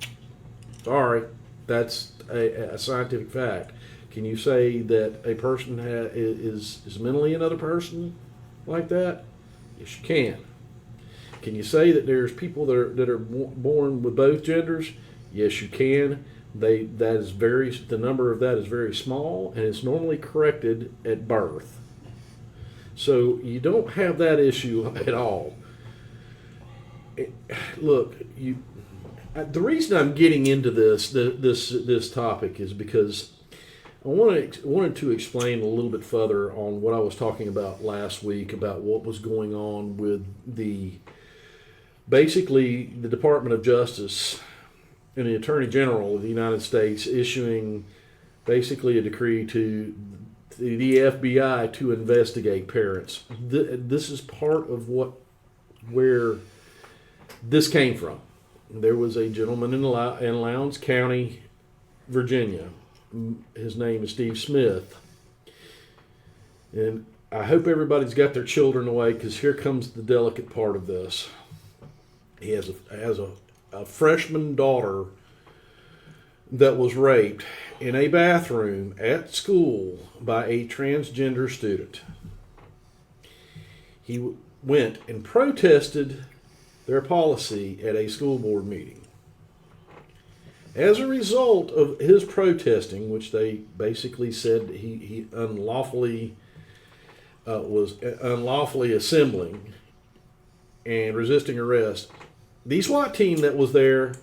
Sorry, that's a scientific fact. Can you say that a person is mentally another person like that? Yes, you can. Can you say that there's people that are born with both genders? Yes, you can. The number of that is very small, and it's normally corrected at birth. So you don't have that issue at all. Look, the reason I'm getting into this topic is because I wanted to explain a little bit further on what I was talking about last week about what was going on with basically the Department of Justice and the Attorney General of the United States issuing basically a decree to the FBI to investigate parents. This is part of where this came from. There was a gentleman in Lowndes County, Virginia. His name is Steve Smith. And I hope everybody's got their children away, because here comes the delicate part of this. He has a freshman daughter that was raped in a bathroom at school by a transgender student. He went and protested their policy at a school board meeting. As a result of his protesting, which they basically said he unlawfully was unlawfully assembling and resisting arrest, the SWAT team that was there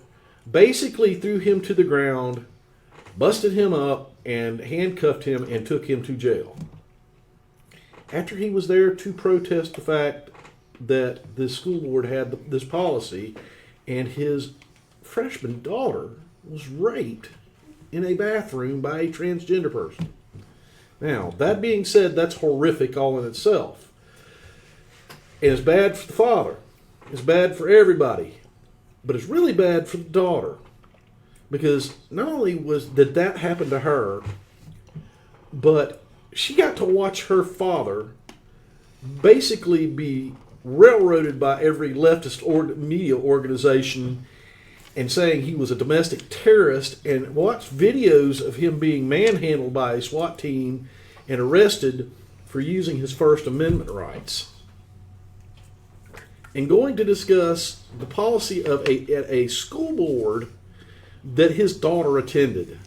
basically threw him to the ground, busted him up, and handcuffed him and took him to jail. After he was there to protest the fact that the school board had this policy, and his freshman daughter was raped in a bathroom by a transgender person. Now, that being said, that's horrific all in itself. And it's bad for the father. It's bad for everybody. But it's really bad for the daughter. Because not only did that happen to her, but she got to watch her father basically be railroaded by every leftist media organization and saying he was a domestic terrorist, and watch videos of him being manhandled by a SWAT team and arrested for using his First Amendment rights. And going to discuss the policy of a school board that his daughter attended.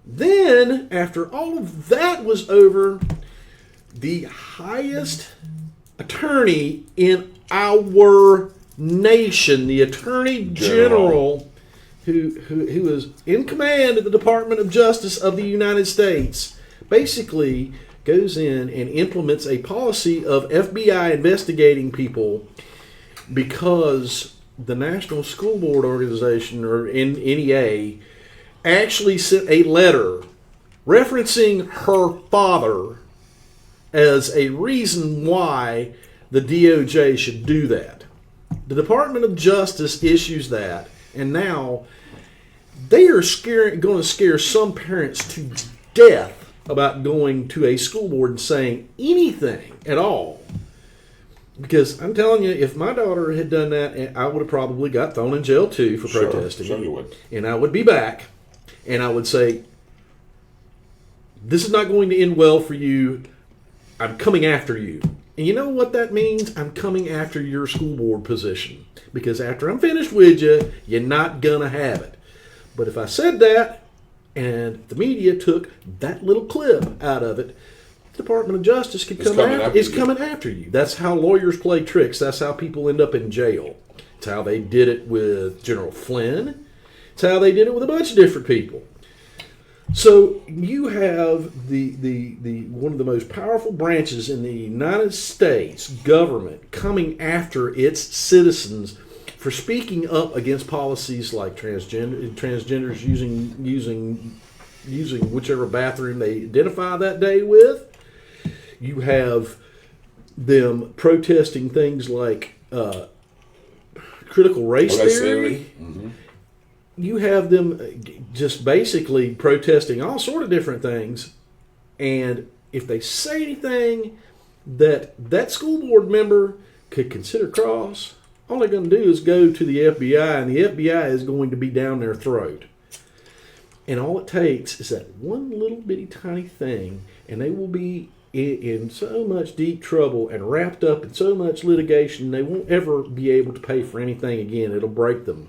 Then, after all of that was over, the highest attorney in our nation, the Attorney General, who is in command of the Department of Justice of the United States, basically goes in and implements a policy of FBI investigating people because the National School Board Organization, or NEA, actually sent a letter referencing her father as a reason why the DOJ should do that. The Department of Justice issues that, and now they are going to scare some parents to death about going to a school board and saying anything at all. Because I'm telling you, if my daughter had done that, I would have probably got thrown in jail too for protesting. Sure you would. And I would be back, and I would say, this is not going to end well for you. I'm coming after you. And you know what that means? I'm coming after your school board position. Because after I'm finished with you, you're not going to have it. But if I said that, and the media took that little clip out of it, the Department of Justice could coming after you. That's how lawyers play tricks. That's how people end up in jail. It's how they did it with General Flynn. It's how they did it with a bunch of different people. So you have the one of the most powerful branches in the United States government coming after its citizens for speaking up against policies like transgenders using whichever bathroom they identify that day with. You have them protesting things like critical race theory. Mm-hmm. You have them just basically protesting all sort of different things, and if they say anything that school board member could consider cross, all they're going to do is go to the FBI, and the FBI is going to be down their throat. And all it takes is that one little bitty tiny thing, and they will be in so much deep trouble and wrapped up in so much litigation, they won't ever be able to pay for anything again. It'll break them.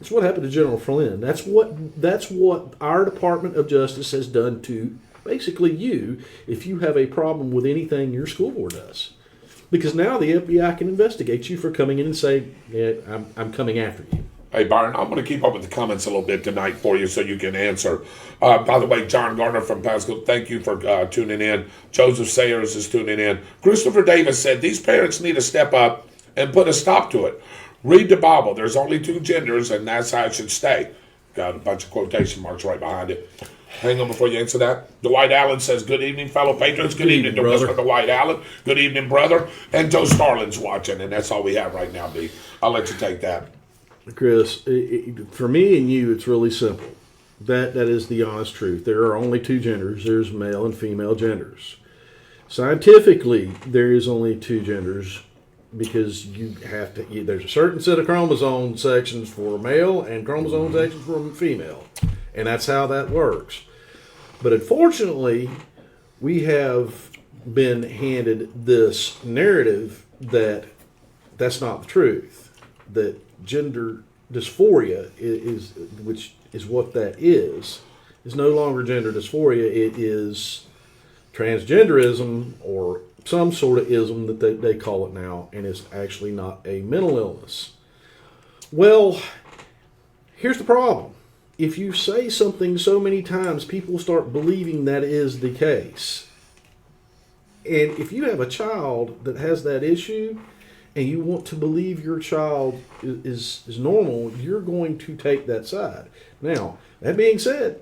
That's what happened to General Flynn. That's what our Department of Justice has done to basically you if you have a problem with anything your school board does. Because now the FBI can investigate you for coming in and say, yeah, I'm coming after you. Hey, Byron, I'm going to keep up with the comments a little bit tonight for you so you can answer. By the way, John Gardner from Pasco, thank you for tuning in. Joseph Sayers is tuning in. Christopher Davis said, these parents need to step up and put a stop to it. Read the Bible. There's only two genders, and that's how it should stay. Got a bunch of quotation marks right behind it. Hang on before you answer that. Dwight Allen says, good evening, fellow patrons. Good evening to Mr. Dwight Allen. Good evening, brother. And Joe Starlin's watching, and that's all we have right now, B. I'll let you take that. Chris, for me and you, it's really simple. That is the honest truth. There are only two genders. There's male and female genders. Scientifically, there is only two genders because there's a certain set of chromosome sections for male and chromosome sections for female. And that's how that works. But unfortunately, we have been handed this narrative that that's not the truth. That gender dysphoria which is what that is no longer gender dysphoria. It is transgenderism or some sort of ism that they call it now, and it's actually not a mental illness. Well, here's the problem. If you say something so many times, people start believing that is the case. And if you have a child that has that issue, and you want to believe your child is normal, you're going to take that side. Now, that being said,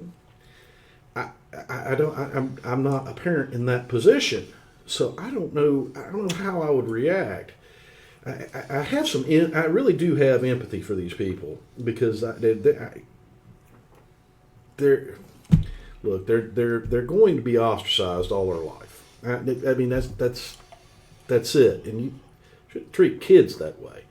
I'm not a parent in that position, so I don't know how I would react. I really do have empathy for these people because they're going to be ostracized all their life. I mean that's it, and you shouldn't treat kids that way.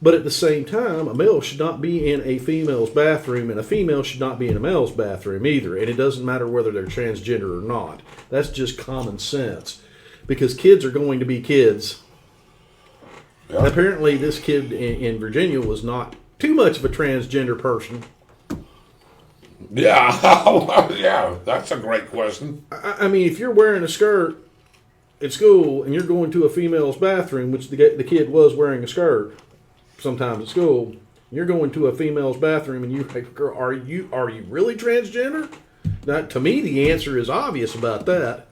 But at the same time, a male should not be in a female's bathroom, and a female should not be in a male's bathroom either. And it doesn't matter whether they're transgender or not. That's just common sense, because kids are going to be kids. Yeah. Apparently, this kid in Virginia was not too much of a transgender person. Yeah, yeah, that's a great question. I mean, if you're wearing a skirt at school and you're going to a female's bathroom, which the kid was wearing a skirt sometimes at school, you're going to a female's bathroom and you're like, girl, are you really transgender? Now, to me, the answer is obvious about that.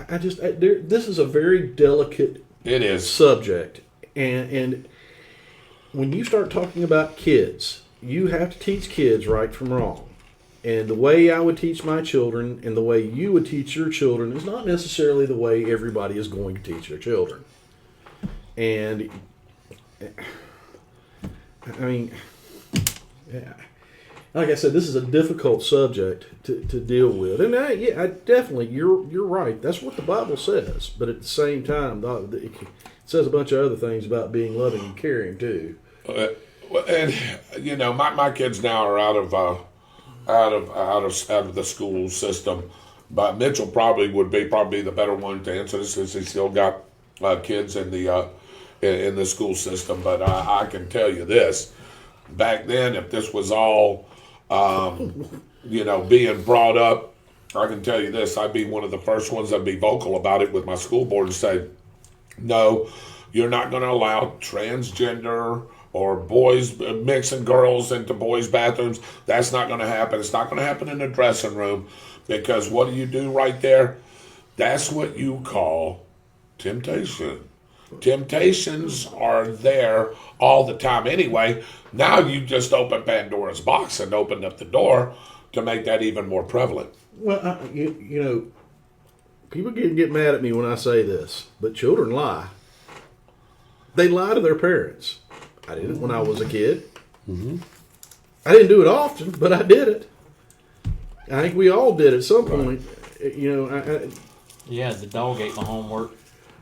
This is a very delicate subject. And when you start talking about kids, you have to teach kids right from wrong. And the way I would teach my children and the way you would teach your children is not necessarily the way everybody is going to teach their children. And, I mean, yeah. Like I said, this is a difficult subject to deal with. And I definitely, you're right. That's what the Bible says. But at the same time, it says a bunch of other things about being loving and caring too. And you know, my kids now are out of the school system. But Mitchell probably would be the better one to answer this, since he's still got kids in the school system. But I can tell you this: back then, if this was all being brought up, I can tell you this: I'd be one of the first ones that'd be vocal about it with my school board and say, no, you're not going to allow transgender or boys mixing girls into boys' bathrooms. That's not going to happen. It's not going to happen in the dressing room, because what do you do right there? That's what you call temptation. Temptations are there all the time anyway. Now you just opened Pandora's box and opened up the door to make that even more prevalent. Well, people can get mad at me when I say this, but children lie. They lie to their parents. I did it when I was a kid. Mm-hmm. I didn't do it often, but I did it. I think we all did at some point. Yeah, the dog ate my homework.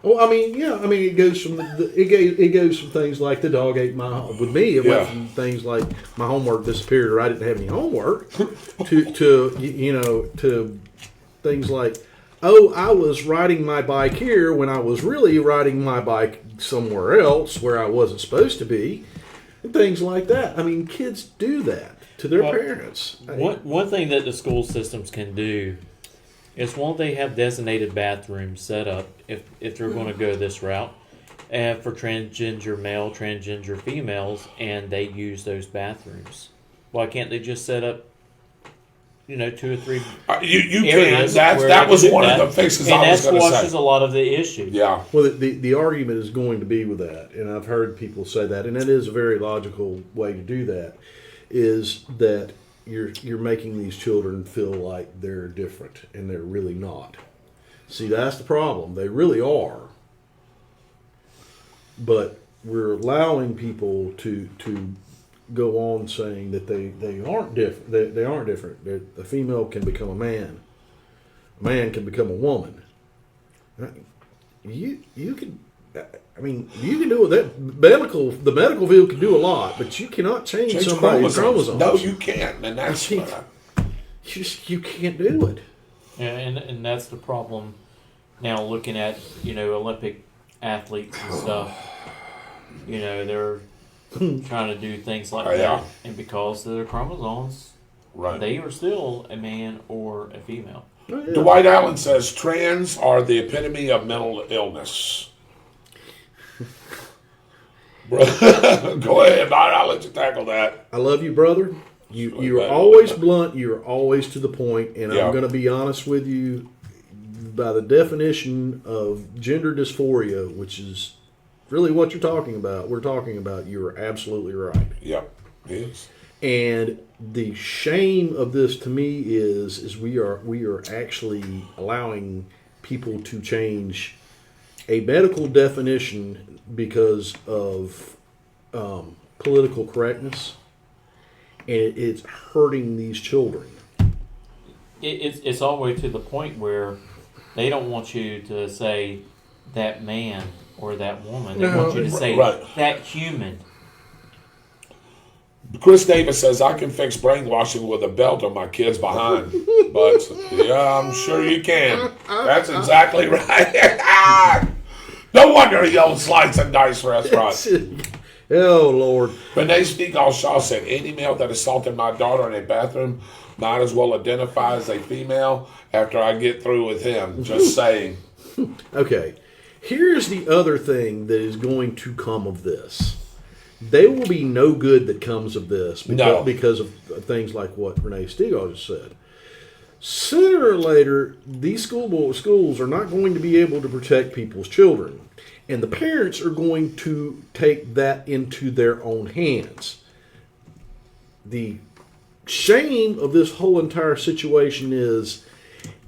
Well, it goes from it goes from things like the dog ate my homework. With me, it went from things like my homework disappeared or I didn't have any homework to things like, oh, I was riding my bike here when I was really riding my bike somewhere else where I wasn't supposed to be, and things like that. I mean, kids do that to their parents. One thing that the school systems can do is, won't they have designated bathrooms set up if they're going to go this route for transgender male, transgender females, and they use those bathrooms? Why can't they just set up, 2 or 3 you can. That was one of the fixes I was going to say. And that squashes a lot of the issue. Yeah. Well, the argument is going to be with that, and I've heard people say that, and it is a very logical way to do that, is that you're making these children feel like they're different, and they're really not. See, that's the problem. They really are. But we're allowing people to go on saying that they aren't different. They aren't different. A female can become a man. A man can become a woman. You can. You can do that. The medical field can do a lot, but you cannot change somebody's chromosomes. No, you can't, and that's you can't do it. Yeah, and that's the problem. Now, looking at Olympic athletes and stuff, they're trying to do things like that, and because of their chromosomes, they are still a man or a female. Oh, yeah. Dwight Allen says trans are the epitome of mental illness. Go ahead, I'll let you tackle that. I love you, brother. You're always blunt. You're always to the point, and Yeah. I'm going to be honest with you. By the definition of gender dysphoria, which is really what you're talking about, you're absolutely right. Yep, yes. And the shame of this to me is we are actually allowing people to change a medical definition because of political correctness, and it's hurting these children. It's all the way to the point where they don't want you to say that man or that woman. They want you to say that human. Chris Davis says, I can fix brainwashing with a belt on my kid's behind. But, yeah, I'm sure you can. That's exactly right. No wonder he owns Slice and Dice restaurants. Oh, Lord. Renee Stegall-Shaw said, any male that assaulted my daughter in a bathroom might as well identify as a female after I get through with him. Just saying. Okay. Here's the other thing that is going to come of this. There will be no good that comes of this because of things like what Renee Stegall just said. Sooner or later, these schools are not going to be able to protect people's children. And the parents are going to take that into their own hands. The shame of this whole entire situation is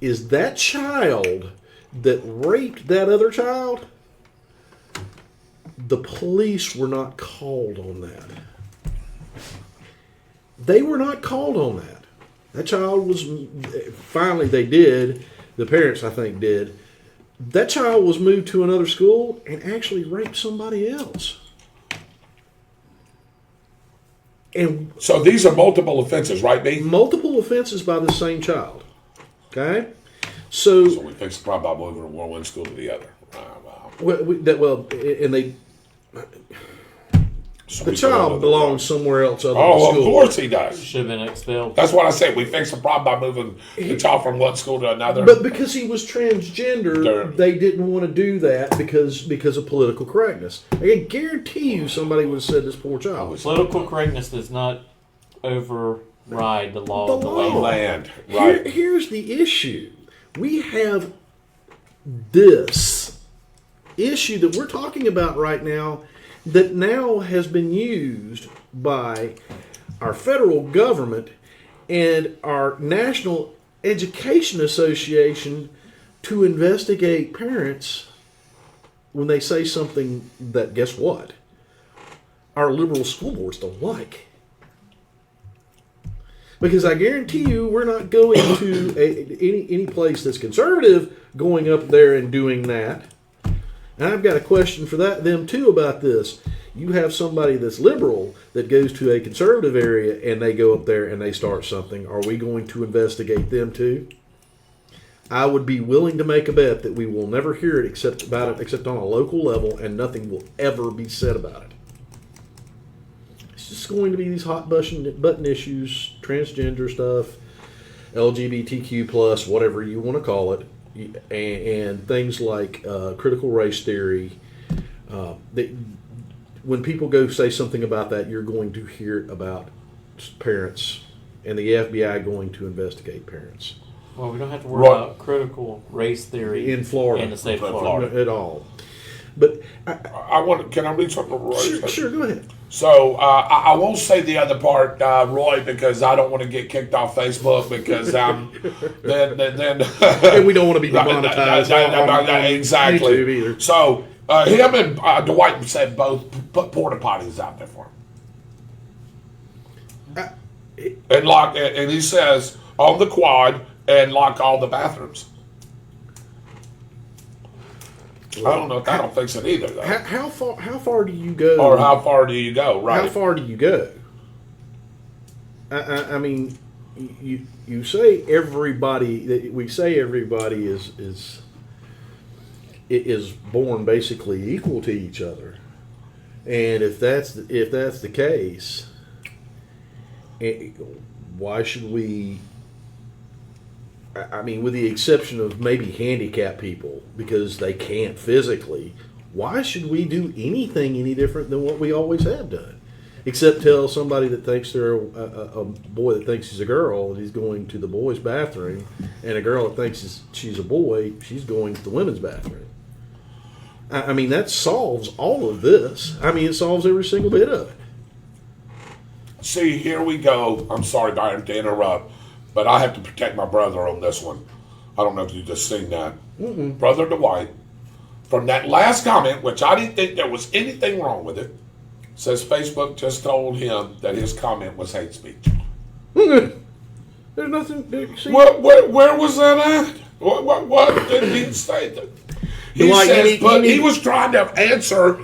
that child that raped that other child, the police were not called on that. They were not called on that. That child was, finally they did, the parents I think did, that child was moved to another school and actually raped somebody else. And so these are multiple offenses, right, B? Multiple offenses by the same child. Okay? So we fix the problem by moving from one school to the other. Wow. The child belongs somewhere else other than school. Of course he does. Should have been expelled. That's what I said. We fixed the problem by moving the child from one school to another. But because he was transgender, they didn't want to do that because of political correctness. I can guarantee you somebody would have said this poor child. Political correctness does not override the law of the land. Right. Here's the issue. We have this issue that we're talking about right now that now has been used by our federal government and our National Education Association to investigate parents when they say something that, guess what, our liberal school boards don't like. Because I guarantee you we're not going to any place that's conservative going up there and doing that. And I've got a question for them too about this. You have somebody that's liberal that goes to a conservative area and they go up there and they start something. Are we going to investigate them too? I would be willing to make a bet that we will never hear it except on a local level, and nothing will ever be said about it. It's just going to be these hot button issues, transgender stuff, LGBTQ plus, whatever you want to call it. And things like critical race theory. When people go say something about that, you're going to hear about parents and the FBI going to investigate parents. Well, we don't have to worry about critical race theory in Florida, in the state of Florida at all. But can I read something, Roy? Sure, go ahead. So I won't say the other part, Roy, because I don't want to get kicked off Facebook because then and we don't want to be demonetized. Exactly. YouTube either. So him and Dwight said both put porta potties out there for him, and he says on the quad and lock all the bathrooms. I don't know if I don't fix it either, though. How far do you go? Or how far do you go? Right. How far do you go? I mean, you say everybody. We say everybody is born basically equal to each other, and if that's the case, why should we? I mean, with the exception of maybe handicapped people because they can't physically, why should we do anything any different than what we always have done? Except tell somebody that thinks they're a boy that thinks he's a girl that he's going to the boys' bathroom, and a girl that thinks she's a boy, she's going to the women's bathroom. I mean, that solves all of this. I mean, it solves every single bit of it. See, here we go. I'm sorry, Byron, to interrupt, but I have to protect my brother on this one. I don't know if you just seen that. Brother Dwight, from that last comment, which I didn't think there was anything wrong with it, says Facebook just told him that his comment was hate speech. There's nothing. See, where was that at? What did he say? He says, he was trying to answer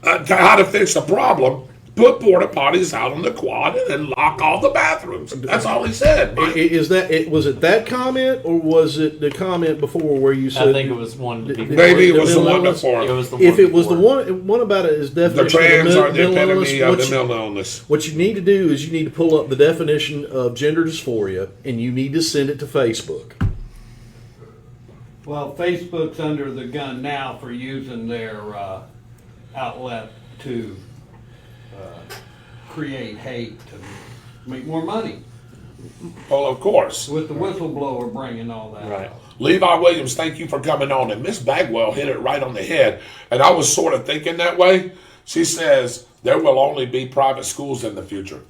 to how to fix the problem. Put porta potties out on the quad and lock all the bathrooms. That's all he said. Was it that comment, or was it the comment before where you said? I think it was one. Maybe it was the one before. If it was the one about it is definition the trans of are the epitome of the mental illness. What you need to do is you need to pull up the definition of gender dysphoria, and you need to send it to Facebook. Well, Facebook's under the gun now for using their outlet to create hate to make more money. Well, of course. With the whistleblower bringing all that right. up. Levi Williams, thank you for coming on. And Miss Bagwell hit it right on the head. And I was sort of thinking that way. She says there will only be private schools in the future.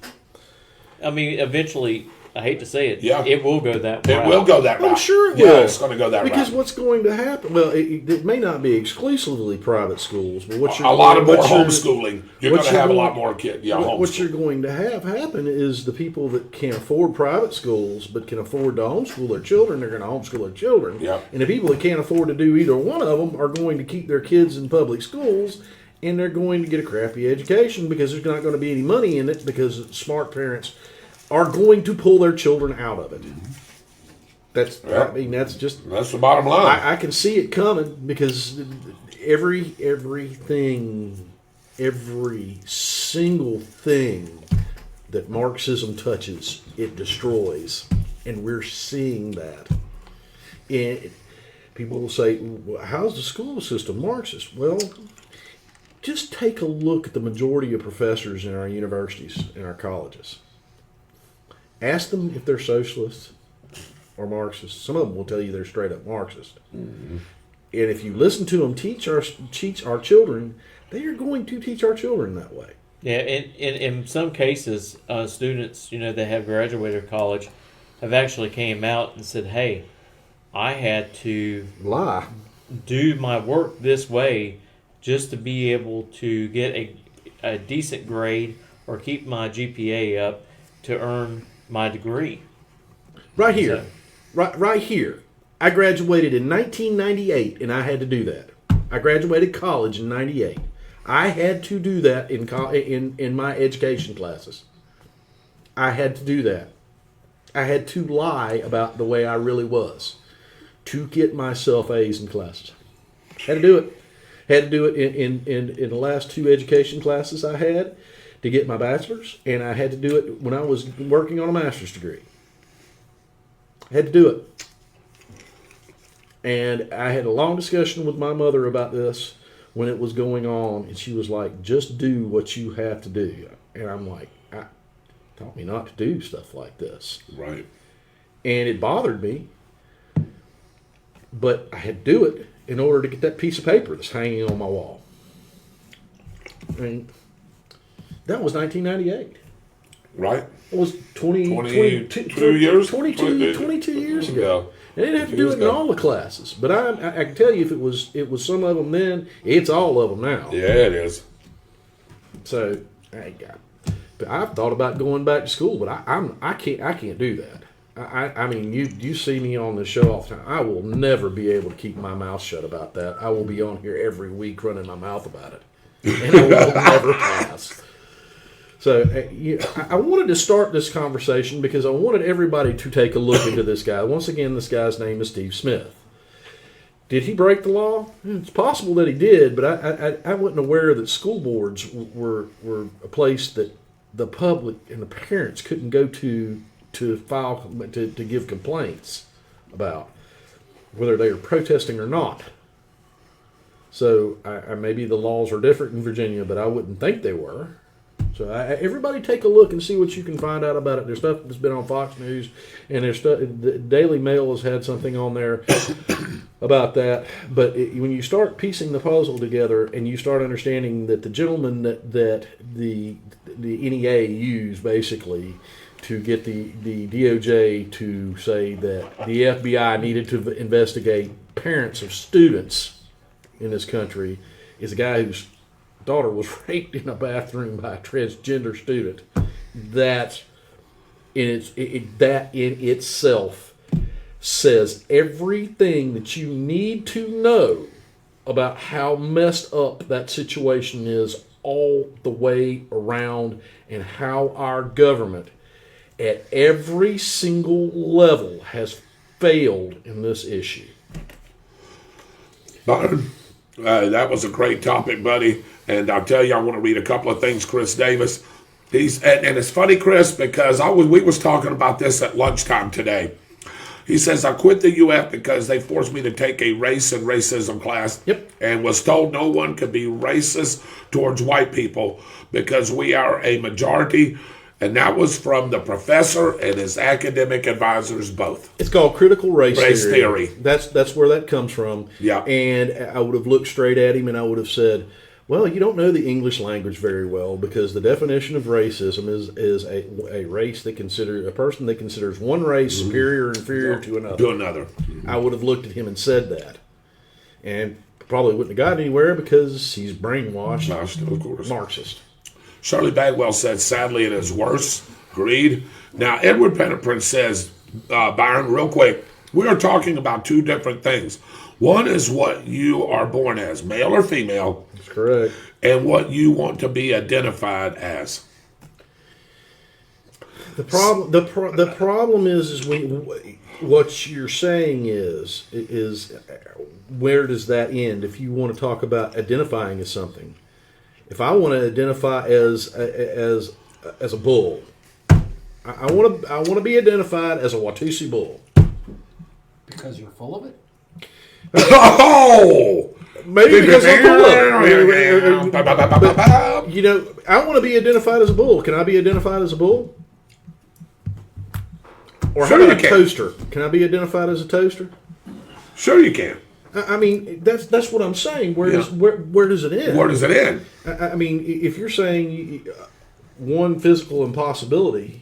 I mean, eventually, I hate to say it, yeah. It will go that route. It will go that route. I'm sure it will. Yeah, it's going to go that because route. what's going to happen? Well, it may not be exclusively private schools, but a lot of more homeschooling. You're going to have a lot more kids. Yeah, what you're going to have happen is the people that can't afford private schools but can afford to homeschool their children, they're going to homeschool their children. Yeah. And the people that can't afford to do either one of them are going to keep their kids in public schools, and they're going to get a crappy education because there's not going to be any money in it because smart parents are going to pull their children out of it. That's the bottom line. I can see it coming because every single thing that Marxism touches, it destroys, and we're seeing that. And people will say, well, "How's the school system Marxist?" Well, just take a look at the majority of professors in our universities and our colleges. Ask them if they're socialists or Marxists. Some of them will tell you they're straight up Marxist. Mm-hmm. And if you listen to them teach our children, they are going to teach our children that way. Yeah, in some cases, students, that have graduated college have actually came out and said, "Hey, I had to do my work this way just to be able to get a decent grade or keep my GPA up to earn my degree." Right here. Right here. I graduated in 1998, and I had to do that. I graduated college in 98. I had to do that in my education classes. I had to do that. I had to lie about the way I really was to get myself A's in classes. Had to do it. Had to do it in the last two education classes I had to get my bachelor's, and I had to do it when I was working on a master's degree. I had to do it. And I had a long discussion with my mother about this when it was going on, and she was like, "Just do what you have to do." And I'm like, taught me not to do stuff like this. Right. And it bothered me, but I had to do it in order to get that piece of paper that's hanging on my wall. I mean, that was 1998. Right. It was 22 years? 22 years ago. Yeah. And they didn't have to do it in all the classes. But I can tell you if it was some of them then, it's all of them now. Yeah, it is. So, I've thought about going back to school, but I can't do that. I mean, you see me on the show all the time. I will never be able to keep my mouth shut about that. I will be on here every week running my mouth about it. And it will never pass. So I wanted to start this conversation because I wanted everybody to take a look into this guy. Once again, this guy's name is Steve Smith. Did he break the law? It's possible that he did, but I wasn't aware that school boards were a place that the public and the parents couldn't go to file to give complaints about whether they were protesting or not. So maybe the laws are different in Virginia, but I wouldn't think they were. So So everybody take a look and see what you can find out about it. There's stuff that's been on Fox News, and there's stuff. The Daily Mail has had something on there about that. But when you start piecing the puzzle together and you start understanding that the gentleman that the NEA used basically to get the DOJ to say that the FBI needed to investigate parents of students in this country is a guy whose daughter was raped in a bathroom by a transgender student. That in itself says everything that you need to know about how messed up that situation is all the way around, and how our government at every single level has failed in this issue. That was a great topic, buddy. And I'll tell you, I want to read a couple of things, Chris Davis. And it's funny, Chris, because we was talking about this at lunchtime today. He says, I quit the UF because they forced me to take a race and racism class. Yep. And was told no one could be racist towards white people because we are a majority. And that was from the professor and his academic advisors both. It's called critical race theory. That's where that comes from. Yeah. And I would have looked straight at him and I would have said, well, you don't know the English language very well, because the definition of racism is a race that considers a person that considers one race superior or inferior to another. I would have looked at him and said that, and probably wouldn't have gotten anywhere because he's brainwashed, of course. Marxist. Shirley Bagwell said, sadly, it is worse. Agreed. Now, Edward Pennerprince says, Byron, real quick, we are talking about two different things. One is what you are born as, male or female. That's correct. And what you want to be identified as. The problem is what you're saying is where does that end? If you want to talk about identifying as something, if I want to identify as a bull, I want to be identified as a Watusi bull. Because you're full of it? Oh! Maybe because I'm full of it. But, you know, I want to be identified as a bull. Can I be identified as a bull? Or how about a toaster? Can I be identified as a toaster? Sure you can. I mean, that's what I'm saying. Where does it end? Where does it end? I mean, if you're saying one physical impossibility,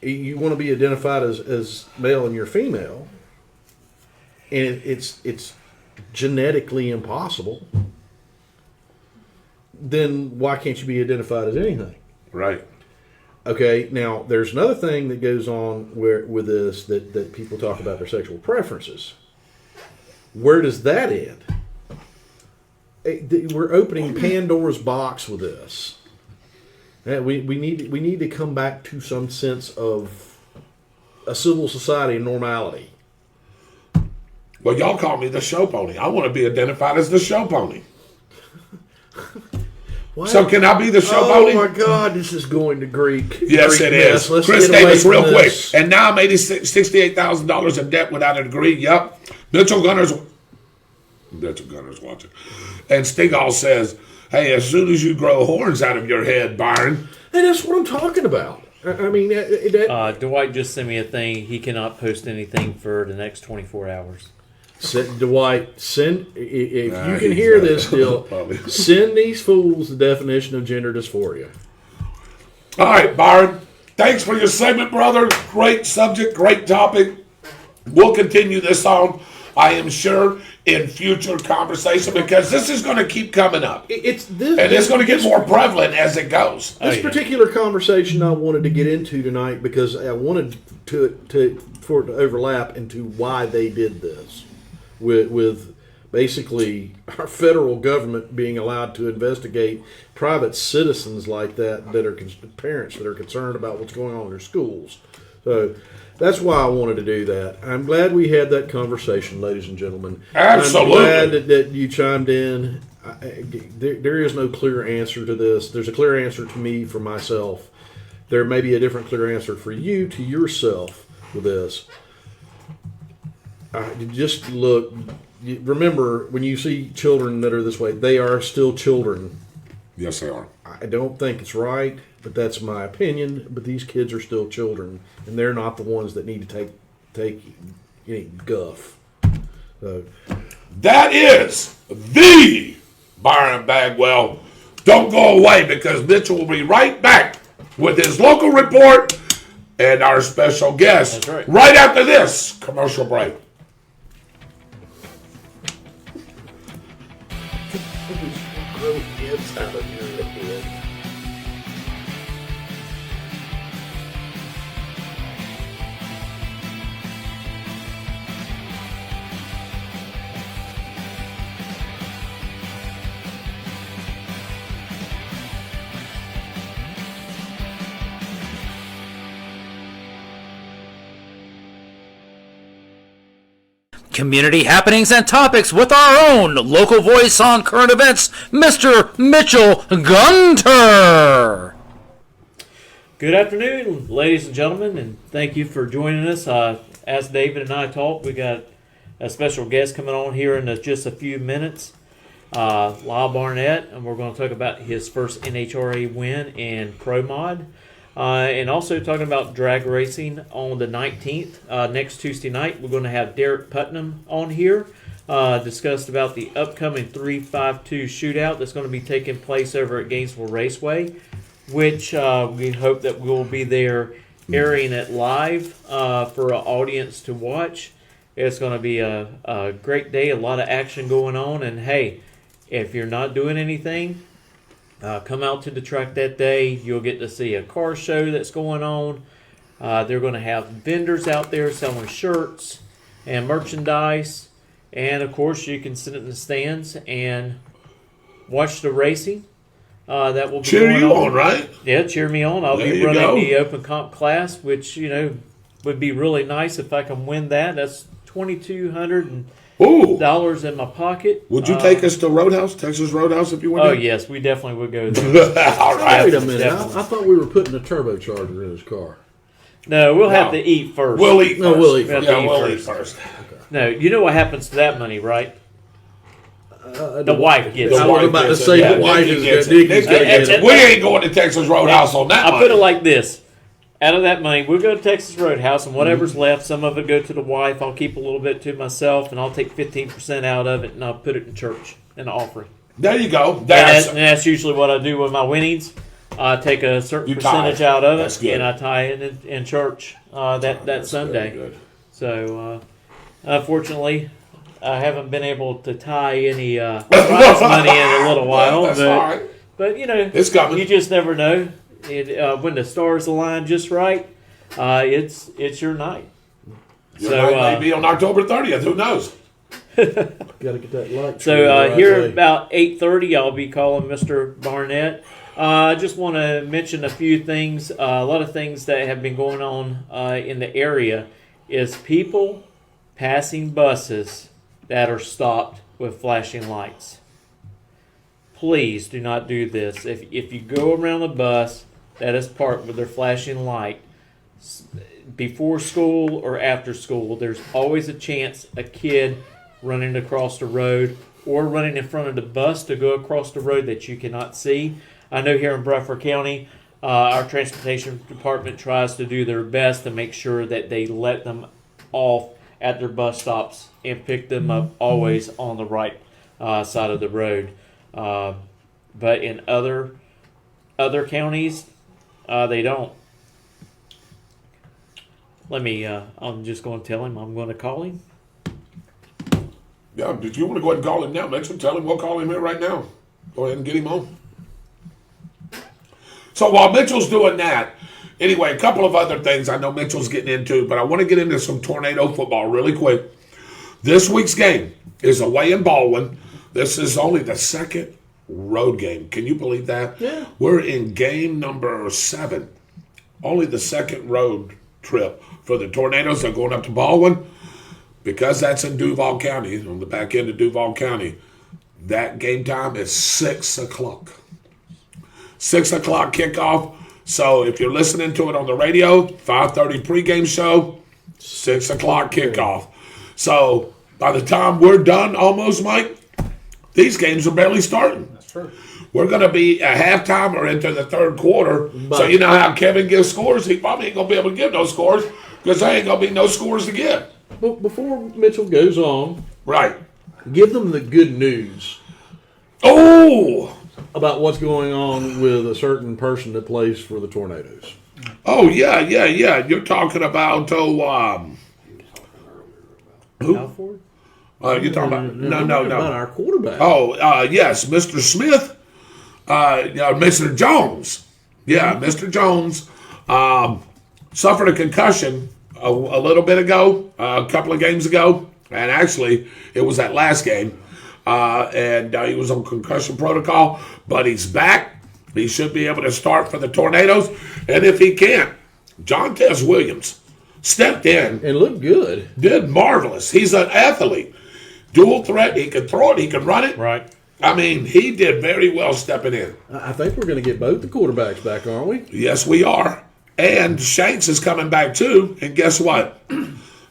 you want to be identified as male and you're female, and it's genetically impossible, then why can't you be identified as anything? Right. Okay, now there's another thing that goes on with this that people talk about their sexual preferences. Where does that end? We're opening Pandora's box with this. We need to come back to some sense of a civil society and normality. Well, y'all call me the show pony. I want to be identified as the show pony. What? So can I be the show pony? Oh my God, this is going to Greek. Yes, Greek it is. Let's Chris get away Davis, from real this. quick. And now I'm $68,000 in debt without a degree. Yep. Mitchell Gunner's watching. And Stingall says, hey, as soon as you grow horns out of your head, Byron. Hey, that's what I'm talking about. I mean, Dwight just sent me a thing. He cannot post anything for the next 24 hours. Dwight, if you can hear this still, send these fools the definition of gender dysphoria. All right, Byron. Thanks for your segment, brother. Great subject, great topic. We'll continue this on, I am sure, in future conversation, because this is going to keep coming up. It's going to get more prevalent as it goes. This particular conversation I wanted to get into tonight because I wanted for it to overlap into why they did this. With basically our federal government being allowed to investigate private citizens like that are parents that are concerned about what's going on in their schools. So that's why I wanted to do that. I'm glad we had that conversation, ladies and gentlemen. Absolutely. I'm glad that you chimed in. There is no clear answer to this. There's a clear answer to me for myself. There may be a different clear answer for you to yourself with this. Just look. Remember, when you see children that are this way, they are still children. Yes, they are. I don't think it's right, but that's my opinion. But these kids are still children, and they're not the ones that need to take any guff. So, that is the Byron Bagwell. Don't go away, because Mitchell will be right back with his local report and our special guest right after this commercial break. Community happenings and topics with our own local voice on current events, Mr. Mitchell Gunter. Good afternoon, ladies and gentlemen, and thank you for joining us. As David and I talked, we got a special guest coming on here in just a few minutes, Lyle Barnett, and we're going to talk about his first NHRA win in Pro Mod. And also talking about drag racing on the 19th, next Tuesday night. We're going to have Derek Putnam on here, discussed about the upcoming 352 shootout that's going to be taking place over at Gainesville Raceway, which we hope that we'll be there airing it live for an audience to watch. It's going to be a great day, a lot of action going on, and hey, if you're not doing anything, come out to the track that day. You'll get to see a car show that's going on. They're going to have vendors out there selling shirts and merchandise. And, of course, you can sit in the stands and watch the racing. That will be cheer you on, right? Yeah, cheer me on. I'll be running the open comp class, which, would be really nice if I can win that. That's $2,200 in my pocket. Would you take us to Texas Roadhouse, if you went? Oh, yes, we definitely would go there. All right. Wait a minute. I thought we were putting a turbocharger in his car. No, we'll have to eat first. We'll eat first. No, we'll eat first. We'll eat first. Okay. No, you know what happens to that money, right? The wife gets it. I was about to say the wife is going to get it. We ain't going to Texas Roadhouse on that money. I'll put it like this. Out of that money, we'll go to Texas Roadhouse, and whatever's left, some of it go to the wife. I'll keep a little bit to myself, and I'll take 15% out of it, and I'll put it in church, in the offering. There you go. And that's usually what I do with my winnings. I take a certain percentage out of it, and I tie it in church that Sunday. So, unfortunately, I haven't been able to tie any prize money in a little while. That's all right. But, it's coming. You just never know. When the stars align just right, it's your night. Maybe on October 30th. Who knows? Got to get that light. So here about 8:30, I'll be calling Mr. Barnett. I just want to mention a few things. A lot of things that have been going on in the area is people passing buses that are stopped with flashing lights. Please do not do this. If you go around a bus that is parked with their flashing light, before school or after school, there's always a chance a kid running across the road or running in front of the bus to go across the road that you cannot see. I know here in Bradford County, our transportation department tries to do their best to make sure that they let them off at their bus stops and pick them up always on the right side of the road. But in other counties, they don't. I'm just going to tell him. I'm going to call him. Yeah, if you want to go ahead and call him now, Mitchell, tell him we'll call him here right now. Go ahead and get him on. So while Mitchell's doing that, anyway, a couple of other things I know Mitchell's getting into, but I want to get into some tornado football really quick. This week's game is away in Baldwin. This is only the second road game. Can you believe that? Yeah. We're in game number 7. Only the second road trip for the Tornadoes. They're going up to Baldwin. Because that's in Duval County, on the back end of Duval County, that game time is 6 o'clock. 6 o'clock kickoff. So if you're listening to it on the radio, 5:30 pregame show, 6 o'clock kickoff. So by the time we're done almost, Mike, These games are barely starting. That's true. We're going to be at halftime or into the third quarter. So you know how Kevin gives scores? He probably ain't going to be able to give no scores because there ain't going to be no scores to give. But before Mitchell goes on, Right. give them the good news Oh! about what's going on with a certain person that plays for the Tornadoes. Oh, yeah. You're talking about, who? Alford? You're talking about, no. About our quarterback. Oh, yes, Mr. Smith, Mr. Jones. Yeah, Mr. Jones suffered a concussion a little bit ago, a couple of games ago, and actually it was that last game, and he was on concussion protocol, but he's back. He should be able to start for the Tornadoes, and if he can't, John Tess Williams stepped in. And looked good. Did marvelous. He's an athlete. Dual threat. He can throw it. He can run it. Right. I mean, he did very well stepping in. I think we're going to get both the quarterbacks back, aren't we? Yes, we are. And Shanks is coming back too. And guess what?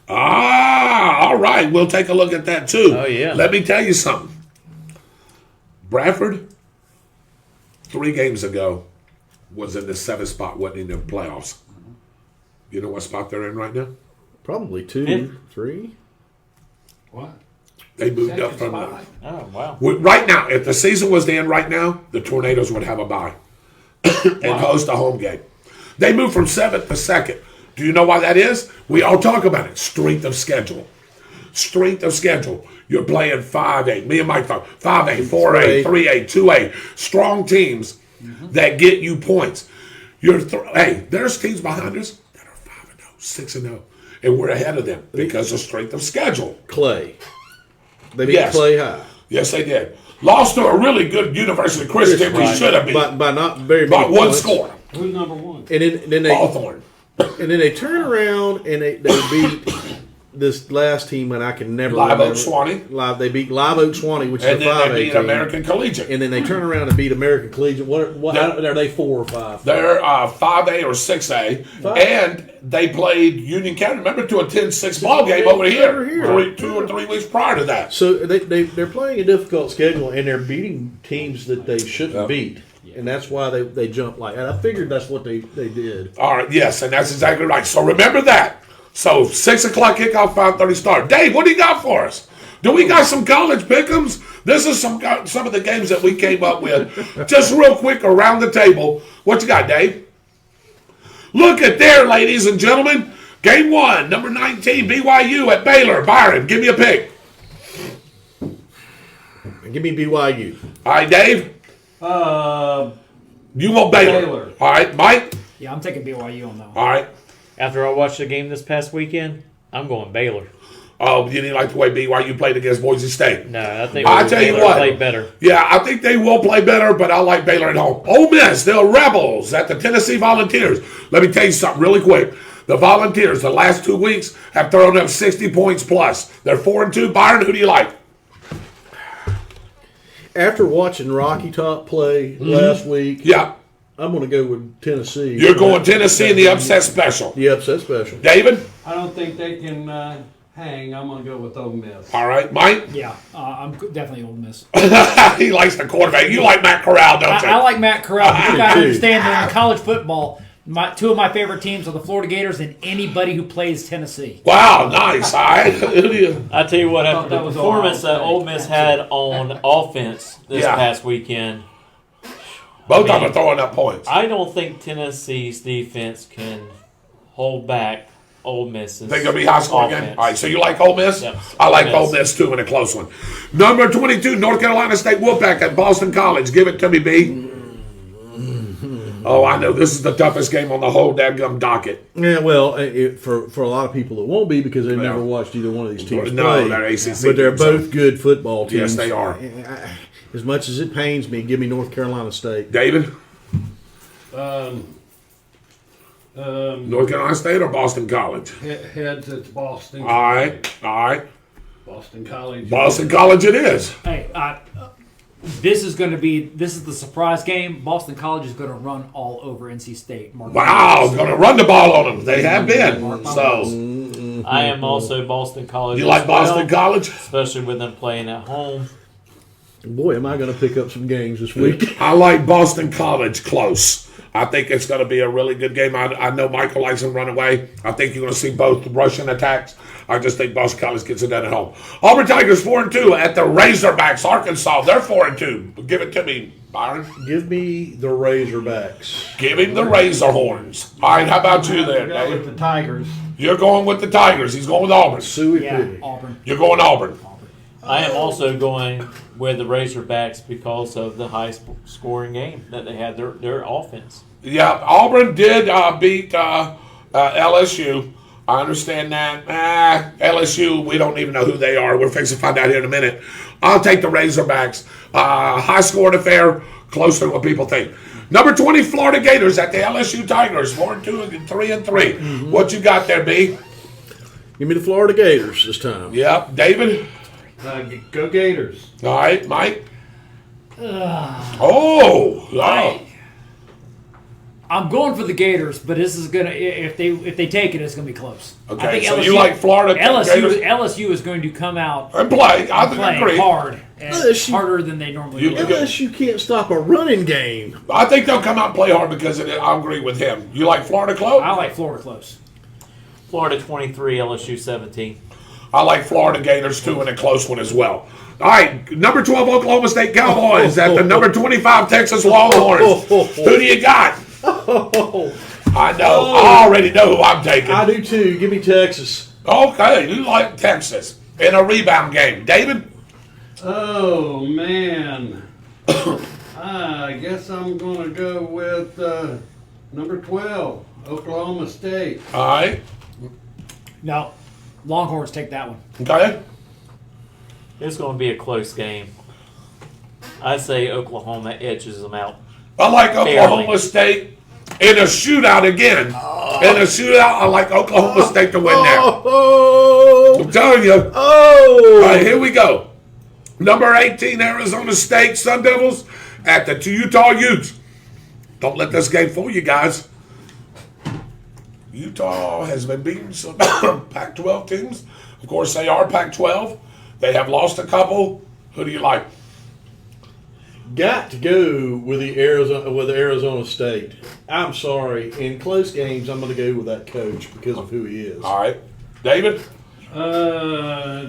All right. We'll take a look at that too. Oh, yeah. Let me tell you something. Bradford, 3 games ago, was in the 7th spot, wasn't in the playoffs. You know what spot they're in right now? Probably 2, 3. What? They moved Second up from spot. Oh, wow. right now. If the season was to end right now, the Tornadoes would have a bye and host a home game. They moved from 7th to 2nd. Do you know why that is? We all talk about it. Strength of schedule. Strength of schedule. You're playing 5A. Me and Mike talk 5A, 4A, 3A, 2A. Strong teams that get you points. Hey, there's teams behind us that are 5-0, 6-0, and we're ahead of them because of strength of schedule. Clay. They beat Clay High. Yes, they did. Lost to a really good University Christian. We should have been by not very by many one points. score. Who's number one? And then they Hawthorne. And then they turn around and they beat this last team, and I can never Live remember. Oak Swanee. They beat Live Oak Swanee, which And is a 5A then they beat team. American Collegiate. And then they turn around and beat American Collegiate. What are they 4 or 5? They're 5A or 6A. And they played Union County, remember, to a 10-6 ball game over here. 2 or 3 weeks prior to that. So they're playing a difficult schedule, and they're beating teams that they shouldn't beat. And that's why they jump like that. I figured that's what they did. All right, yes, and that's exactly right. So remember that. So 6 o'clock kickoff, 5:30 start. Dave, what do you got for us? Do we got some college pick'ems? This is some of the games that we came up with. Just real quick around the table. What you got, Dave? Look at there, ladies and gentlemen. Game 1, number 19, BYU at Baylor. Byron, give me a pick. Give me BYU. All right, Dave. You want Baylor. All right, Mike. Yeah, I'm taking BYU on that one. All right. After I watched the game this past weekend, I'm going Baylor. Oh, you didn't like the way BYU played against Boise State? No, I think Baylor played better. Yeah, I think they will play better, but I like Baylor at home. Ole Miss, they're Rebels at the Tennessee Volunteers. Let me tell you something really quick. The Volunteers, the last 2 weeks, have thrown up 60 points plus. They're 4-2. Byron, who do you like? After watching Rocky Top play last week, Yeah. I'm going to go with Tennessee. You're going Tennessee in the upset special. The upset special. David? I don't think they can hang. I'm going to go with Ole Miss. All right. Mike? Yeah, I'm definitely Ole Miss. He likes the quarterback. You like Matt Corral, don't you? I like Matt Corral. But you got to too. understand that in college football, 2 of my favorite teams are the Florida Gators and anybody who plays Tennessee. Wow, nice. All right. Who do you? I tell you what, after that the was performance Ohio that Ole Miss had on offense this past weekend, Both of them are throwing up points. I don't think Tennessee's defense can hold back Ole Miss's Think it'll be high scoring again? offense. All right, so you like Ole Miss? Yep. I like Ole Miss. Ole Miss too in a close one. Number 22, North Carolina State Wolfpack at Boston College. Give it to me, B. Oh, I know. This is the toughest game on the whole dadgum docket. Yeah, well, for a lot of people it won't be because they've never watched either one of these teams No, play. they're ACC but they're teams, both so- good football teams. Yes, they are. As much as it pains me, give me North Carolina State. David? Um, North Carolina State or Boston College? heads, it's Boston. All right. Boston College. Boston College it is. Hey, this is the surprise game. Boston College is going to run all over NC State. Wow, going to run the ball on them. They have been. So, I am also Boston College. you as like Boston well, College? especially with them playing at home. Boy, am I going to pick up some games this week. I like Boston College close. I think it's going to be a really good game. I know Michael likes them run away. I think you're going to see both Russian attacks. I just think Boston College gets it done at home. Auburn Tigers 4-2 at the Razorbacks, Arkansas. They're 4-2. Give it to me, Byron. Give me the Razorbacks. Give him the Razor Horns. All right, how about you there, Go with Dave? the Tigers. You're going with the Tigers. He's going with Auburn. Auburn. You're going Auburn. I am also going with the Razorbacks because of the high scoring game that they had, their offense. Yeah, Auburn did beat LSU. I understand that. LSU, we don't even know who they are. We're fixing to find out here in a minute. I'll take the Razorbacks. High scoring affair, closer to what people think. Number 20, Florida Gators at the LSU Tigers, 4-2 and 3-3. Mm-hmm. What you got there, B? Give me the Florida Gators this time. Yep. David? Go Gators. All right, Mike? Oh. I'm going for the Gators, but this is gonna if they take it, it's gonna be close. Okay, I think so LSU, you like Florida Gators? LSU is going to come out and play. I agree. Hard and harder than they normally do. LSU can't stop a running game. I think they'll come out and play hard because I agree with him. You like Florida close? I like Florida close. Florida 23, LSU 17. I like Florida Gators too, and a close one as well. All right, number 12 Oklahoma State Cowboys at the number 25 Texas Longhorns. Who do you got? I know. I already know who I'm taking. I do too. Give me Texas. Okay, you like Texas in a rebound game. David? Oh, man. I guess I'm going to go with number 12, Oklahoma State. All right. No, Longhorns take that one. Okay. It's going to be a close game. I say Oklahoma edges them out. I like Oklahoma State in a shootout again. In a shootout, I like Oklahoma State to win there. I'm telling you. All right, here we go. Number 18, Arizona State Sun Devils at the Utah Utes. Don't let this game fool you guys. Utah has been beating some Pac-12 teams. Of course, they are Pac-12. They have lost a couple. Who do you like? Got to go with the Arizona State. I'm sorry. In close games, I'm going to go with that coach because of who he is. All right. David?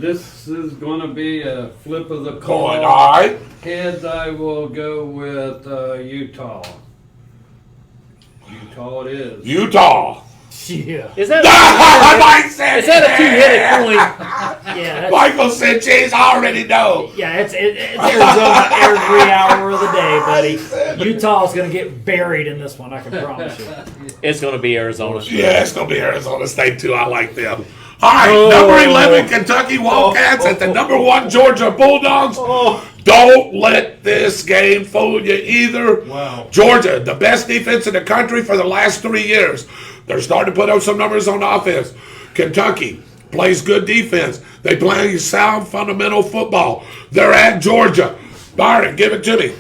This is going to be a flip of the coin. All right. Heads, I will go with Utah. Utah it is. Utah. Yeah. Is that a two-headed coin? Yeah. Michael said, "Jeez, I already know." Yeah, it's Arizona every hour of the day, buddy. Utah's going to get buried in this one. I can promise you. It's going to be Arizona State. Yeah, it's going to be Arizona State too. I like them. All right, number 11 Kentucky Wildcats at the number 1 Georgia Bulldogs. Don't let this game fool you either. Wow. Georgia, the best defense in the country for the last 3 years. They're starting to put up some numbers on offense. Kentucky plays good defense. They play sound fundamental football. They're at Georgia. Byron, give it to me.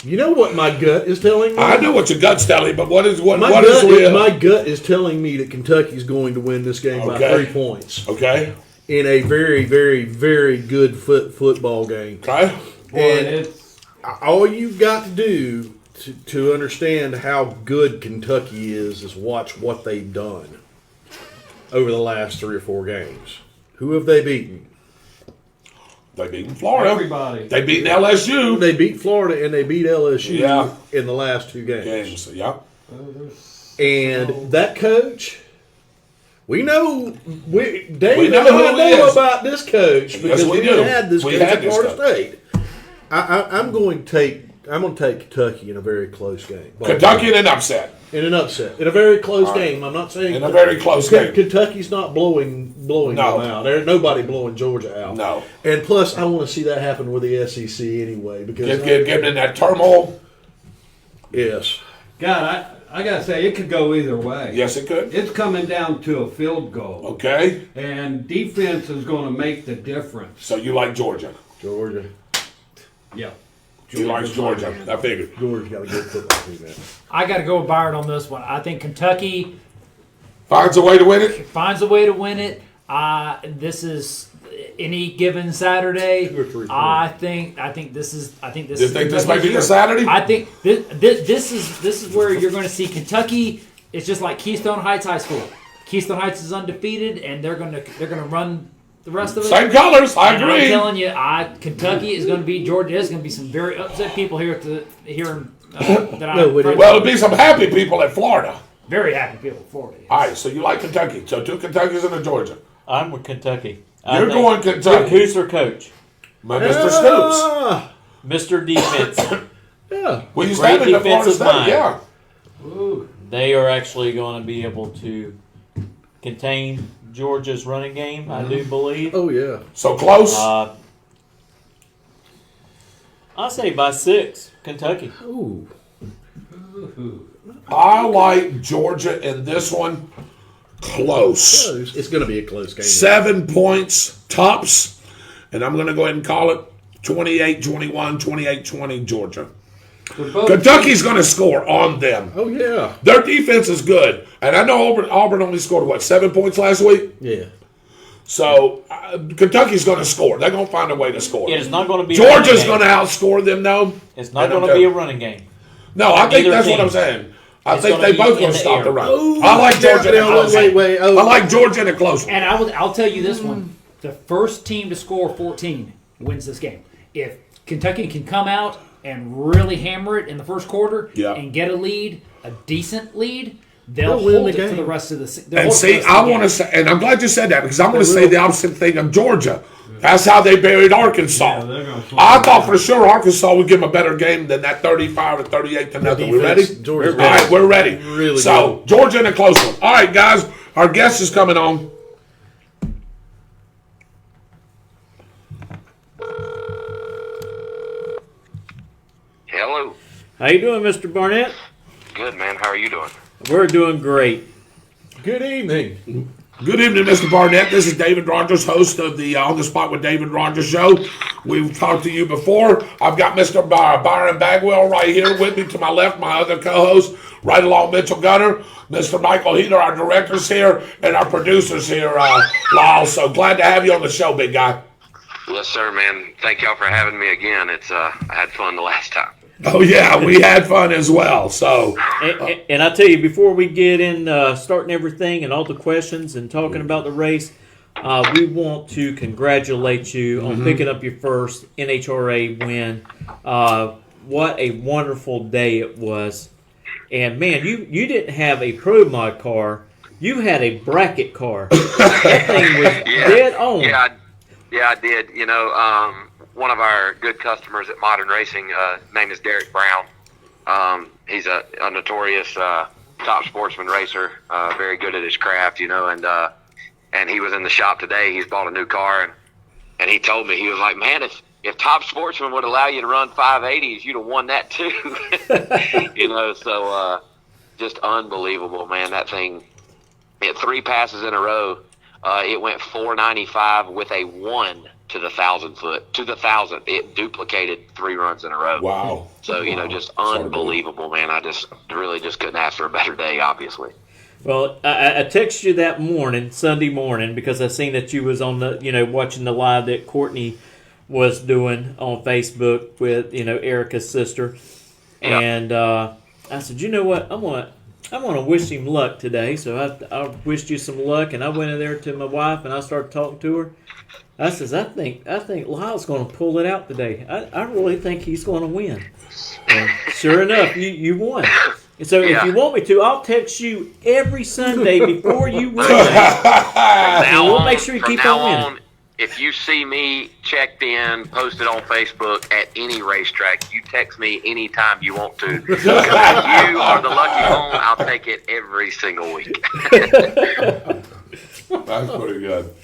You know what my gut is telling me? I know what your gut's telling you, but what is real? My gut is telling me that Kentucky's going to win this game by 3 points. Okay. In a very, very, very good football game. Okay. And all you've got to do to understand how good Kentucky is watch what they've done over the last 3 or 4 games. Who have they beaten? They beat Florida. Everybody. They beat LSU. They beat Florida and they beat LSU in the last 2 games. Yeah. And that coach, we know Dave we and I know about this coach because we had this coach at Florida State. I'm going to take Kentucky in a very close game. Kentucky in an upset. In an upset. In a very close game. I'm not saying in a very close game. Kentucky's not blowing them out. There's nobody blowing Georgia out. No. And plus, I want to see that happen with the SEC anyway because get in that turmoil. Yes. God, I got to say, it could go either way. Yes, it could. It's coming down to a field goal. Okay. And defense is going to make the difference. So you like Georgia? Georgia. Yeah. You like Georgia. I figured. Georgia's got a good football team, man. I got to go with Byron on this one. I think Kentucky Finds a way to win it. Finds a way to win it. This is any given Saturday. 2 or 3 I think this is. Do you think this might be the Saturday? I think this is where you're going to see Kentucky. It's just like Keystone Heights High School. Keystone Heights is undefeated, and they're going to run the rest of it. Same colors. I agree. I'm telling you, Kentucky is going to beat Georgia. There's going to be some very upset people here Well, it'll be some happy people at Florida. Very happy people in Florida. Yes. All right, so you like Kentucky. So 2 Kentuckys and a Georgia. I'm with Kentucky. You're going Kentucky. Who's their coach? Mr. Stoops. Mr. Defense. Yeah. Well, he's having the Florida State, yeah. Ooh. They are actually going to be able to contain Georgia's running game, I do believe. Oh, yeah. So close? I'll say by 6, Kentucky. Ooh. I like Georgia in this one. Close. It's going to be a close game. 7 points, tops. And I'm going to go ahead and call it 28-21, 28-20 Georgia. Kentucky's going to score on them. Oh, yeah. Their defense is good. And I know Auburn only scored, 7 points last week? Yeah. So Kentucky's going to score. They're going to find a way to score. It's not going to be Georgia's going to outscore them, though. It's not going to be a running game. No, I think that's what I'm saying. I think they both going to stop the run. I like Georgia in a close one. I like Georgia in a close one. And I'll tell you this one. The first team to score 14 wins this game. If Kentucky can come out and really hammer it in the first quarter and get a lead, a decent lead, they'll hold it for the rest of the And see, I want to say, and I'm glad you said that because I'm going to say the opposite thing of Georgia. That's how they buried Arkansas. I thought for sure Arkansas would give them a better game than that 35 or 38 to nothing. We ready? All right, we're ready. Really so, good. Georgia in a close one. All right, guys, our guest is coming on. Hello. How you doing, Mr. Barnett? Good, man. How are you doing? We're doing great. Good evening. Good evening, Mr. Barnett. This is David Rodgers, host of the On the Spot with David Rodgers show. We've talked to you before. I've got Mr. Byron Bagwell right here with me to my left, my other co-host, right along Mitchell Gunner. Mr. Michael Heater, our director's here, and our producer's here, Lyle. So glad to have you on the show, big guy. Yes, sir, man. Thank y'all for having me again. It's I had fun the last time. Oh, yeah, we had fun as well. So, and I tell you, before we get in starting everything and all the questions and talking about the race, we want to congratulate you on picking up your first NHRA win. What a wonderful day it was. And, man, you didn't have a Pro Mod car. You had a bracket car. That thing was dead on. Yeah, I did. You know, one of our good customers at Modern Racing, name is Derek Brown. He's a notorious top sportsman racer, very good at his craft, you know, and he was in the shop today. He's bought a new car, and he told me, he was like, man, if Top Sportsman would allow you to run 580s, you'd have won that too. You know, so just unbelievable, man. That thing, it 3 passes in a row. It went 495 with a 1 to the 1,000 foot. To the 1,000. It duplicated 3 runs in a row. wow. So, you know, just unbelievable, man. I really couldn't ask for a better day, obviously. Well, I texted you that morning, Sunday morning, because I seen that you was on the, you know, watching the live that Courtney was doing on Facebook with, you know, Erica's sister. Yeah. And I said, you know what, I want to wish him luck today. So I wished you some luck, and I went in there to my wife and I started talking to her. I says, I think Lyle's going to pull it out today. I really think he's going to win. And sure enough, you won. So if you want me to, I'll text you every Sunday before you win. So we'll make sure you keep on winning. If you see me checked in, posted on Facebook at any racetrack, you text me anytime you want to. If you are the lucky one, I'll take it every single week. That's pretty good.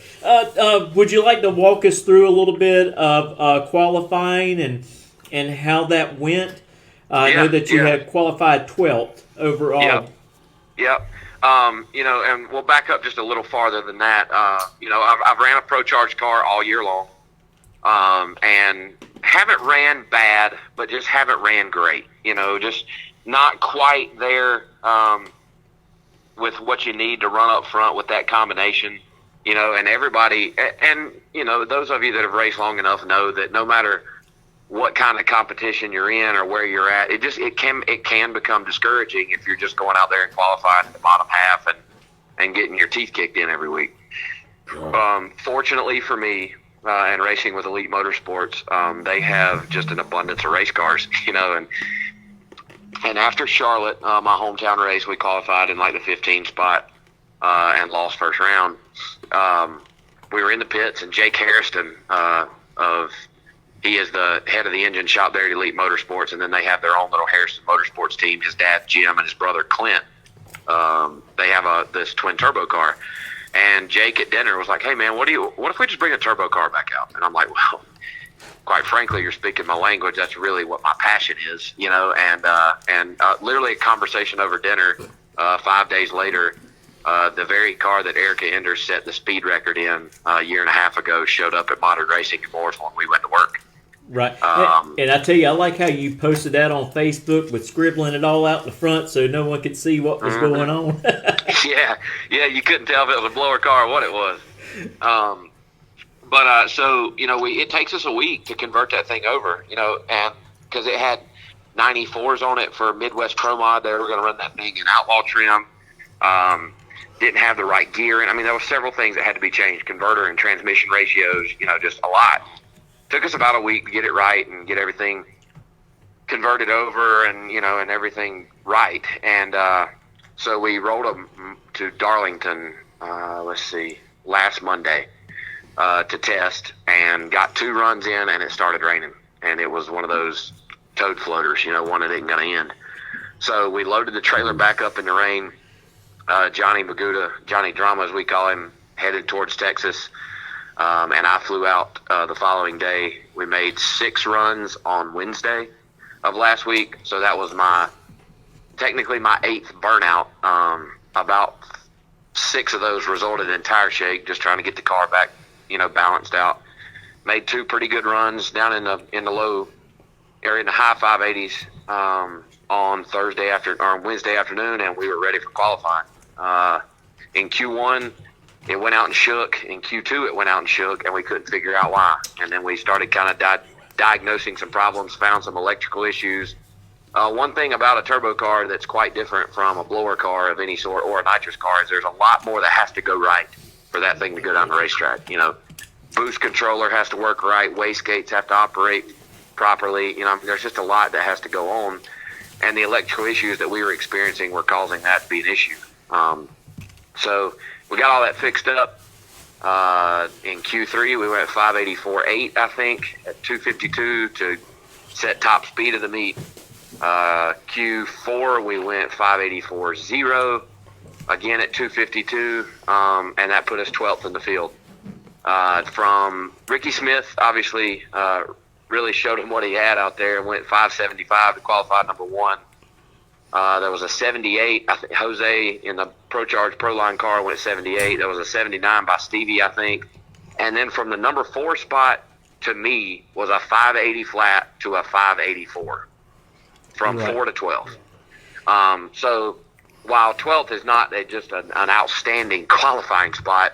Would you like to walk us through a little bit of qualifying and how that went? I know that you had qualified 12th overall. Yep. You know, and we'll back up just a little farther than that. You know, I've ran a Pro Charge car all year long, and haven't ran bad, but just haven't ran great. You know, just not quite there with what you need to run up front with that combination, you know, and everybody, and you know, those of you that have raced long enough know that no matter what kind of competition you're in or where you're at, it can become discouraging if you're just going out there and qualifying in the bottom half and getting your teeth kicked in every week. Fortunately for me, and racing with Elite Motorsports, they have just an abundance of race cars, you know, and after Charlotte, my hometown race, we qualified in like the 15th spot and lost first round. We were in the pits, and Jake Harrison he is the head of the engine shop there at Elite Motorsports, and then they have their own little Harrison Motorsports team. His dad, Jim, and his brother, Clint, they have this twin turbo car. And Jake at dinner was like, hey, man, what if we just bring a turbo car back out? And I'm like, well, quite frankly, you're speaking my language. That's really what my passion is, you know. And literally a conversation over dinner 5 days later, the very car that Erica Enders set the speed record in a year and a half ago showed up at Modern Racing in Mooresville, and we went to work. Right. And I tell you, I like how you posted that on Facebook with scribbling it all out in the front so no one could see what was going on. Yeah, you couldn't tell if it was a blower car or what it was. So, you know, it takes us a week to convert that thing over, you know, and because it had 94s on it for Midwest Pro Mod. They were going to run that thing in outlaw trim. Didn't have the right gear. And I mean, there were several things that had to be changed, converter and transmission ratios, you know, just a lot. Took us about a week to get it right and get everything converted over and, you know, and everything right. And so we rolled them to Darlington, last Monday to test, and got 2 runs in, and it started raining. And it was one of those toad floaters, you know, one that ain't going to end. So we loaded the trailer back up in the rain. Johnny Maguda, Johnny Drama as we call him, headed towards Texas. And I flew out the following day. We made 6 runs on Wednesday of last week. So that was technically my 8th burnout. About 6 of those resulted in tire shake, just trying to get the car back, you know, balanced out. Made 2 pretty good runs down in the low area, in the high 580s on Wednesday afternoon, and we were ready for qualifying. In Q1, it went out and shook. In Q2, it went out and shook, and we couldn't figure out why. And then we started kind of diagnosing some problems, found some electrical issues. One thing about a turbo car that's quite different from a blower car of any sort or a nitrous car is there's a lot more that has to go right for that thing to go down the racetrack. You know, boost controller has to work right, wastegates have to operate properly. You know, there's just a lot that has to go on, and the electrical issues that we were experiencing were causing that to be an issue. So we got all that fixed up. In Q3, we went 584.8, I think, at 252 to set top speed of the meet. Q4, we went 584.0, again at 252, and that put us 12th in the field. From Ricky Smith, obviously, really showed him what he had out there and went 575 to qualify number 1. There was a 78. I think Jose in the Pro Charge Pro Line car went 78. There was a 79 by Stevie, I think. And then from the number 4 spot to me was a 580 flat to a 584 from 4 to 12. So while 12th is not just an outstanding qualifying spot,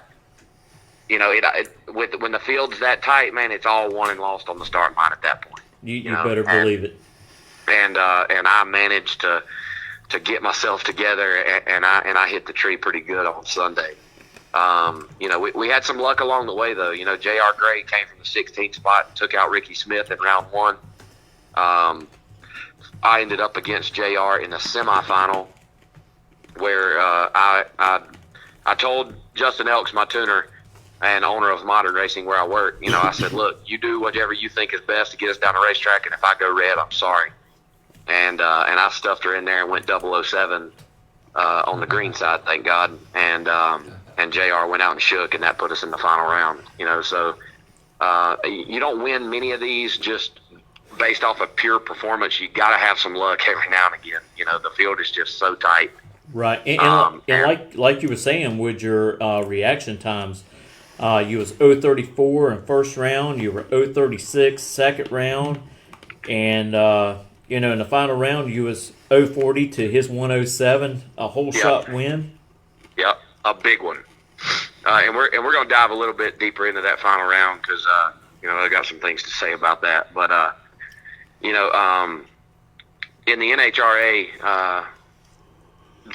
you know, when the field's that tight, man, it's all won and lost on the start line at that point. You better believe it. And I managed to get myself together, and I hit the tree pretty good on Sunday. You know, we had some luck along the way, though. You know, J.R. Gray came from the 16th spot and took out Ricky Smith in round 1. I ended up against J.R. in the semifinal, where I told Justin Elks, my tuner and owner of Modern Racing where I work, you know, I said, look, you do whatever you think is best to get us down the racetrack, and if I go red, I'm sorry. And I stuffed her in there and went 007 on the green side, thank God. And JR went out and shook, and that put us in the final round. You know, so you don't win many of these just based off of pure performance. You got to have some luck every now and again. You know, the field is just so tight. Right, and like you were saying with your reaction times, you was 034 in first round, you were 036 second round, and you know, in the final round you was 040 to his 107, a whole shot win. a big one, and we're going to dive a little bit deeper into that final round because I got some things to say about that. But in the NHRA,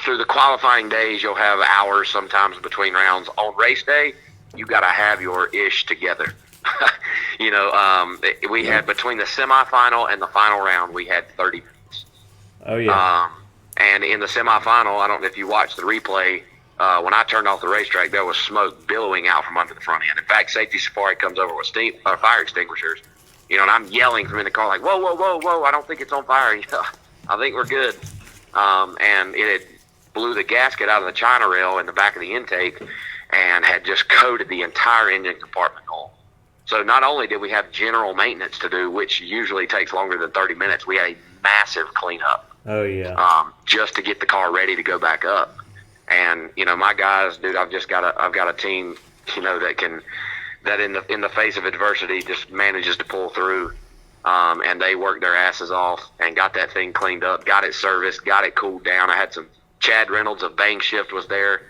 through the qualifying days, you'll have hours sometimes between rounds. On race day, you got to have your ish together. We had between the semifinal and the final round, we had 30 minutes. Oh yeah. And in the semifinal, I don't know if you watched the replay. When I turned off the racetrack, there was smoke billowing out from under the front end. In fact, Safety Safari comes over with fire extinguishers. And I'm yelling from in the car like, "Whoa, whoa, whoa, whoa! I don't think it's on fire. I think we're good." And it had blew the gasket out of the China rail in the back of the intake and had just coated the entire engine compartment oil. So not only did we have general maintenance to do, which usually takes longer than 30 minutes, we had a massive cleanup. Oh yeah. Just to get the car ready to go back up. And my guys, dude, I've got a team, that in the face of adversity just manages to pull through. And they worked their asses off and got that thing cleaned up, got it serviced, got it cooled down. I had some Chad Reynolds of Bang Shift was there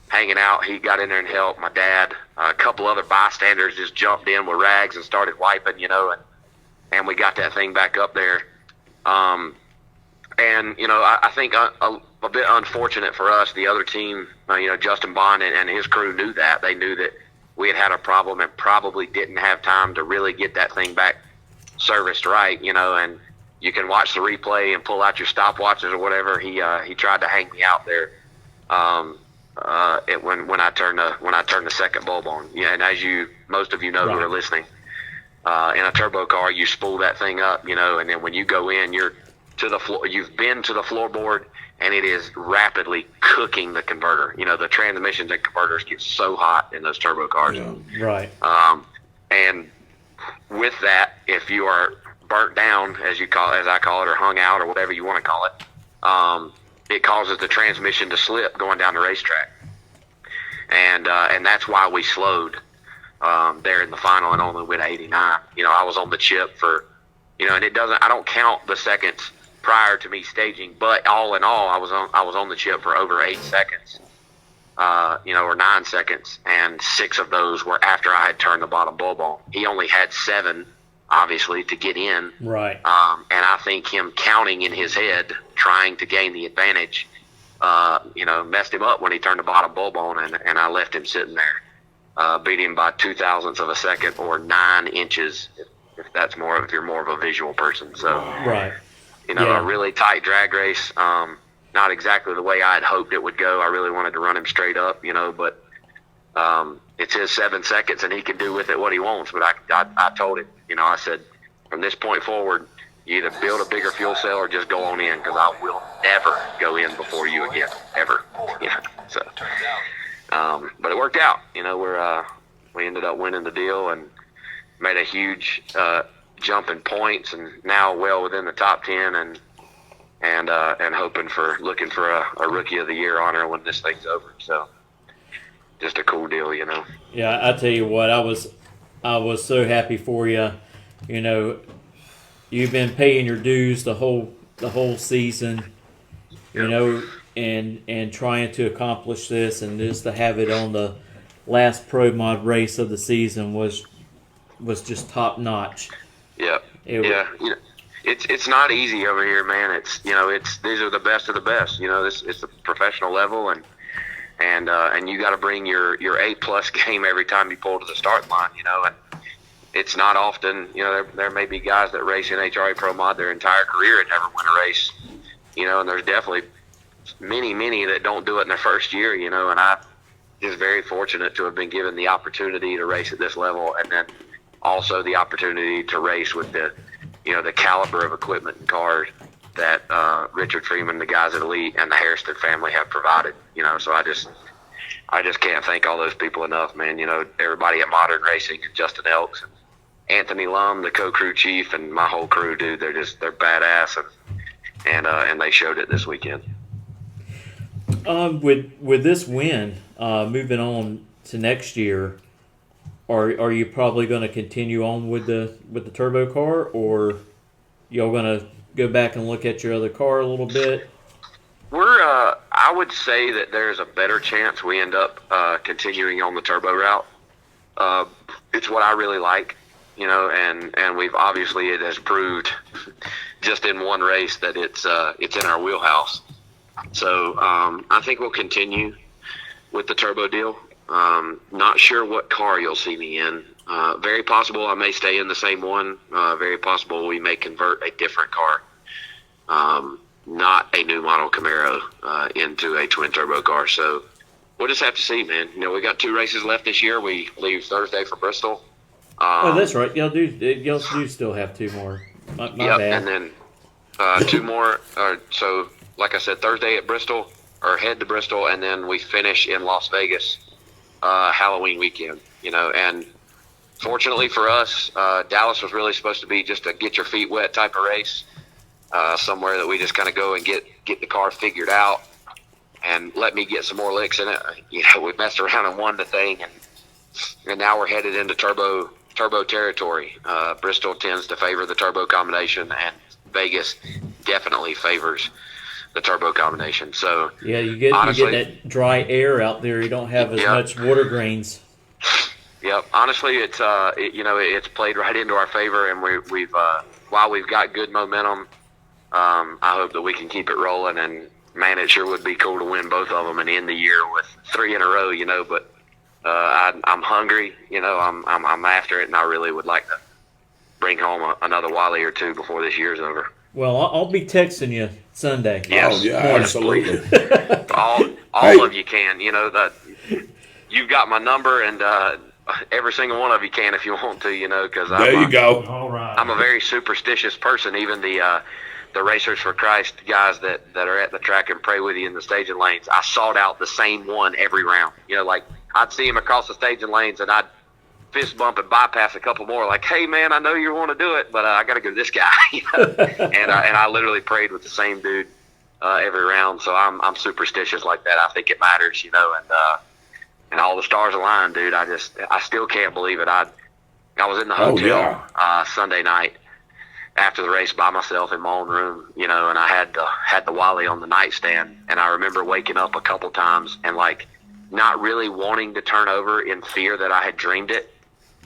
hanging out. He got in there and helped. My dad, a couple other bystanders just jumped in with rags and started wiping, and we got that thing back up there. I think a bit unfortunate for us, the other team, Justin Bond and his crew knew that. They knew that we had a problem and probably didn't have time to really get that thing back serviced right, and you can watch the replay and pull out your stopwatches or whatever. He tried to hang me out there when I turned the second bulb on. Yeah, and as most of you know who are listening, in a turbo car, you spool that thing up, and then when you go in, you're to the floor. You've been to the floorboard, and it is rapidly cooking the converter. The transmissions and converters get so hot in those turbo cars. Yeah. Right. And with that, if you are burnt down, as I call it, or hung out, or whatever you want to call it, it causes the transmission to slip going down the racetrack. And that's why we slowed there in the final and only went 89. I was on the chip for, and I don't count the seconds prior to me staging, but all in all, I was on the chip for over 8 seconds, or 9 seconds, and 6 of those were after I had turned the bottom bulb on. He only had 7, obviously, to get in. Right. And I think him counting in his head, trying to gain the advantage, messed him up when he turned the bottom bulb on, and I left him sitting there, beat him by 0.02 of a second or 9 inches, if you're more of a visual person. So, right. A really tight drag race. Not exactly the way I had hoped it would go. I really wanted to run him straight up, but it's his 7 seconds, and he can do with it what he wants. But I told him, I said, from this point forward, you either build a bigger fuel cell or just go on in, because I will never go in before you again, ever. So, but it worked out. We ended up winning the deal and made a huge jump in points, and now well within the top 10, and looking for a Rookie of the Year honor when this thing's over. So just a cool deal, Yeah, I tell you what, I was so happy for you. You've been paying your dues the whole season, and trying to accomplish this, and just to have it on the last Pro Mod race of the season was just top notch. Yeah. It's not easy over here, man. It's these are the best of the best. It's a professional level, and you got to bring your A+ game every time you pull to the start line. And it's not often. There may be guys that race NHRA Pro Mod their entire career and never win a race. And there's definitely many that don't do it in their first year. And I'm just very fortunate to have been given the opportunity to race at this level, and then also the opportunity to race with the caliber of equipment and cars that Richard Freeman, the guys at Elite, and the Hairston family have provided. So I just can't thank all those people enough, man. Everybody at Modern Racing, and Justin Elks, and Anthony Lum, the co-crew chief, and my whole crew, dude. They're badass, and they showed it this weekend. With this win, moving on to next year, are you probably going to continue on with the turbo car, or y'all going to go back and look at your other car a little bit? I I would say that there's a better chance we end up continuing on the turbo route. It's what I really like, and we've obviously, it has proved just in one race that it's in our wheelhouse. So I think we'll continue with the turbo deal. Not sure what car you'll see me in. Very possible I may stay in the same one. Very possible we may convert a different car. Not a new model Camaro into a twin turbo car. So we'll just have to see, man. We got 2 races left this year. We leave Thursday for Bristol. That's right. Y'all do still have 2 more. My bad. And then 2 more. So, like I said, Thursday at Bristol, or head to Bristol, and then we finish in Las Vegas Halloween weekend. And fortunately for us, Dallas was really supposed to be just a get your feet wet type of race. Somewhere that we just kind of go and get the car figured out and let me get some more licks in it. We messed around and won the thing, and now we're headed into turbo territory. Bristol tends to favor the turbo combination, and Vegas definitely favors the turbo combination. So yeah, you get that dry air out there. You don't have as much water grains. Yep. Honestly, it's played right into our favor, and we've while we've got good momentum. I hope that we can keep it rolling, and man, it sure would be cool to win both of them and end the year with 3 in a row, but I'm hungry, I'm after it, and I really would like to bring home another Wally or 2 before this year's over. Well, I'll be texting you Sunday. Yes. Oh, yeah, absolutely. all of you can, that you've got my number, and every single one of you can if you want to, because there you go. All right. I'm a very superstitious person. Even the Racers for Christ guys that are at the track and pray with you in the staging lanes, I sought out the same one every round. Like I'd see him across the staging lanes, and I'd fist bump and bypass a couple more. Like, hey man, I know you want to do it, but I got to go to this guy. And I literally prayed with the same dude every round. So I'm superstitious like that. I think it matters, and all the stars aligned, dude. I still can't believe it. I was in the hotel Sunday night after the race by myself in my own room, and I had the Wally on the nightstand, and I remember waking up a couple times and like not really wanting to turn over in fear that I had dreamed it,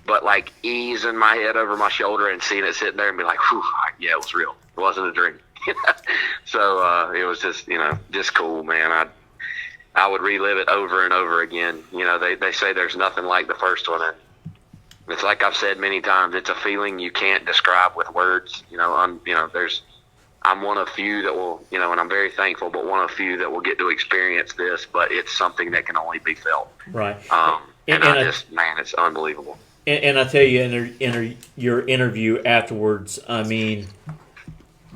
but like easing my head over my shoulder and seeing it sitting there and be like, whew, yeah, it was real. It wasn't a dream. So it was just, just cool, man. I would relive it over and over again. They say there's nothing like the first one, and it's like I've said many times, it's a feeling you can't describe with words. I'm one of few that will, and I'm very thankful, but one of few that will get to experience this, but it's something that can only be felt. Right. It's unbelievable. And I tell you, in your interview afterwards, I mean,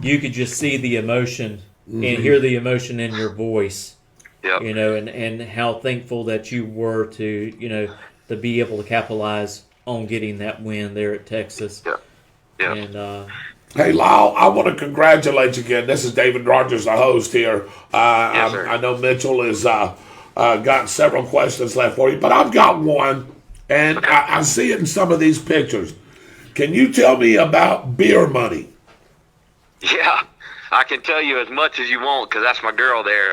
you could just see the emotion and hear the emotion in your voice. Yep. And how thankful that you were to, to be able to capitalize on getting that win there at Texas. Yeah. And hey, Lyle, I want to congratulate you again. This is David Rodgers, the host here. Yes, sir. I know Mitchell has got several questions left for you, but I've got one, and I see it in some of these pictures. Can you tell me about beer money? Yeah. I can tell you as much as you want because that's my girl there.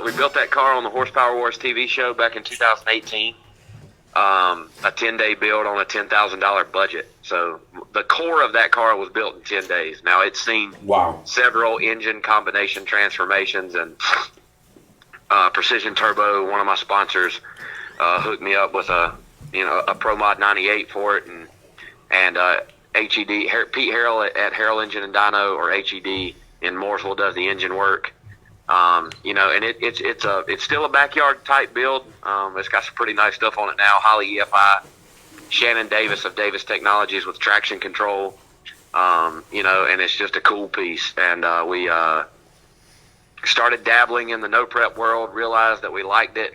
We built that car on the Horsepower Wars TV show back in 2018. A 10-day build on a $10,000 budget. So the core of that car was built in 10 days. Now it's seen several engine combination transformations, and Precision Turbo, one of my sponsors, hooked me up with a Pro Mod 98 for it, and HED, Pete Harrell at Harrell Engine and Dyno, or HED in Mooresville, does the engine work. And it's still a backyard type build. It's got some pretty nice stuff on it now. Holly EFI, Shannon Davis of Davis Technologies with traction control. And it's just a cool piece. And we started dabbling in the no prep world, realized that we liked it,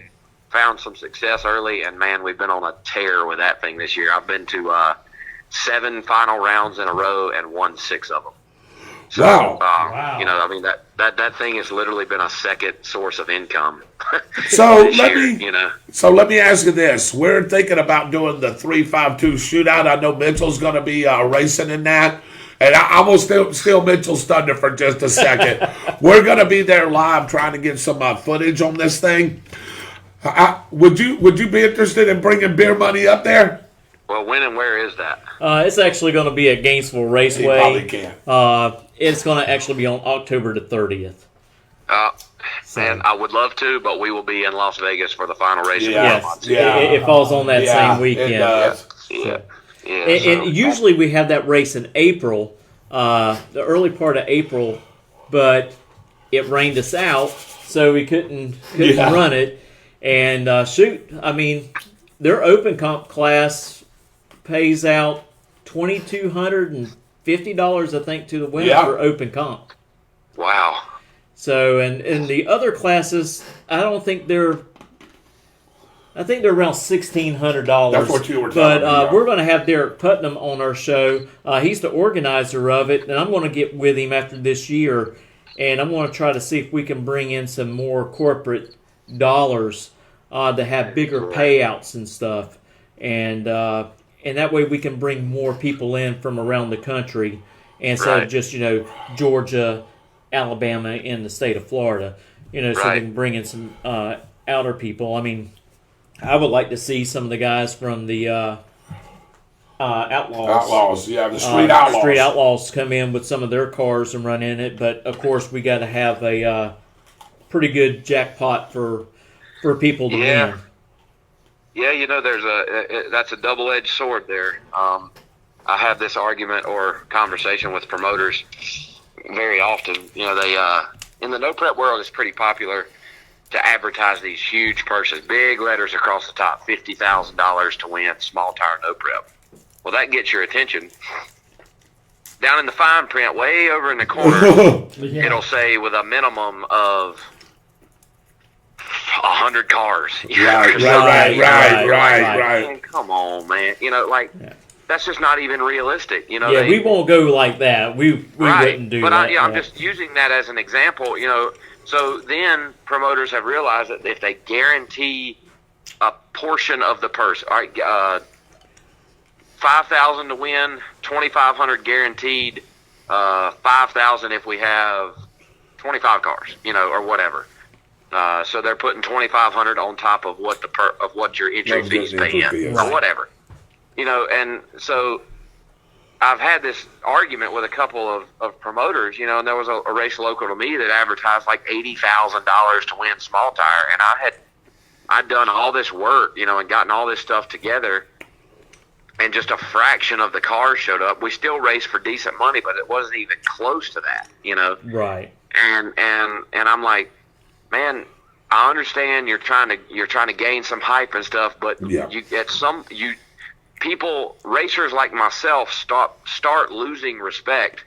found some success early, and man, we've been on a tear with that thing this year. I've been to 7 final rounds in a row and won 6 of them. So, wow. I mean, that thing has literally been a second source of income. So let me ask you this. We're thinking about doing the 352 shootout. I know Mitchell's going to be racing in that. And I will steal Mitchell's thunder for just a second. We're going to be there live trying to get some footage on this thing. Would you be interested in bringing beer money up there? Well, when and where is that? It's actually going to be at Gainesville Raceway. You probably can't. It's going to actually be on October the 30th. And I would love to, but we will be in Las Vegas for the final race. Yes, it falls on that same weekend. It does. Yeah. And usually we have that race in April, the early part of April, but it rained us out, so we couldn't run it. And their open comp class pays out $2,250, I think, to the winner for open comp. Wow. So, and the other classes, I think they're around $1,600. That's what you were telling me. But we're going to have Derek Putnam on our show. He's the organizer of it, and I'm going to get with him after this year, and I'm going to try to see if we can bring in some more corporate dollars to have bigger payouts and stuff, and that way we can bring more people in from around the country instead of just Georgia, Alabama, and the state of Florida. So we can bring in some outer people. I mean, I would like to see some of the guys from the Outlaws. The Street Outlaws. Street Outlaws come in with some of their cars and run in it, but of course we got to have a pretty good jackpot for people to win. Yeah, that's a double-edged sword there. I have this argument or conversation with promoters very often. They in the no prep world, it's pretty popular to advertise these huge purses, big letters across the top, $50,000 to win small tire no prep. Well, that gets your attention. Down in the fine print, way over in the corner, it'll say with a minimum of 100 cars. Right. Man, come on, man. That's just not even realistic. We won't go like that. We wouldn't do that. I'm just using that as an example. So then promoters have realized that if they guarantee a portion of the purse, all right, $5,000 to win, $2,500 guaranteed, $5,000 if we have 25 cars, or whatever. So they're putting $2,500 on top of what what your entry fees pay in, or whatever. And so I've had this argument with a couple of promoters, and there was a race local to me that advertised like $80,000 to win small tire, and I'd done all this work, and gotten all this stuff together, and just a fraction of the cars showed up. We still raced for decent money, but it wasn't even close to that, Right. And I'm like, man, I understand you're trying to gain some hype and stuff, but people, racers like myself, start losing respect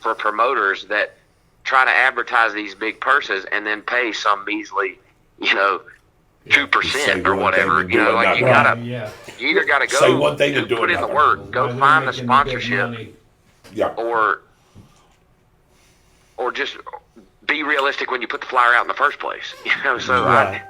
for promoters that try to advertise these big purses and then pay some measly, 2% or whatever. You either gotta go say one thing and do put in the work, go find the sponsorship, or just be realistic when you put the flyer out in the first place. So I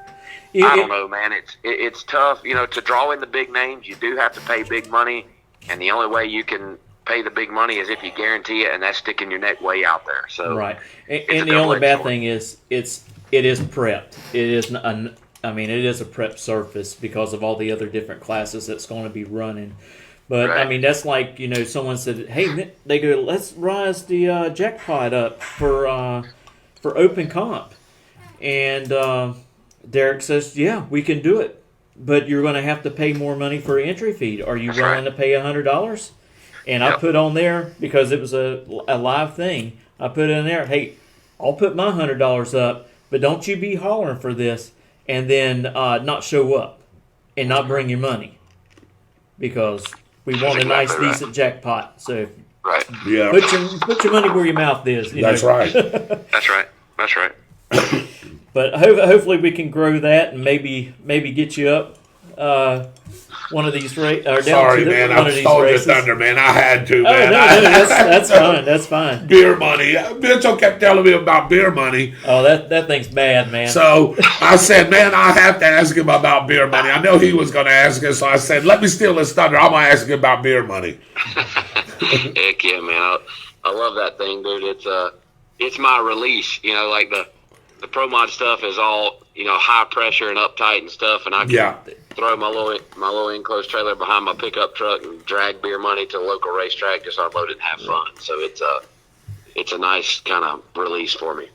don't know, man. It's tough. To draw in the big names, you do have to pay big money, and the only way you can pay the big money is if you guarantee it, and that's sticking your neck way out there. So and the only bad thing is it is prepped. It is it is a prepped surface because of all the other different classes that's going to be running. But that's like someone said, hey, they go, let's rise the jackpot up for open comp, and Derek says, yeah, we can do it, but you're going to have to pay more money for entry fee. Are you willing to pay $100? And I put on there, because it was a live thing, I put in there, hey, I'll put my $100 up, but don't you be hollering for this and then not show up and not bring your money, because we want a nice, decent jackpot. So put your money where your mouth is. That's right. That's right. But hopefully we can grow that and maybe get you up one of these races? Sorry, man. I stole your thunder, man. I had to, man. That's fine. That's fine. Beer money. Mitchell kept telling me about beer money. Oh, that thing's bad, man. So I said, man, I have to ask him about beer money. I know he was going to ask us, so I said, let me steal his thunder. I'm going to ask him about beer money. Heck yeah, man. I love that thing, dude. It's my release. You know, like the Pro Mod stuff is all, you know, high pressure and uptight and stuff, and I can throw my little enclosed trailer behind my pickup truck and drag beer money to the local racetrack, just unload it and have fun. So it's a nice kind of release for me.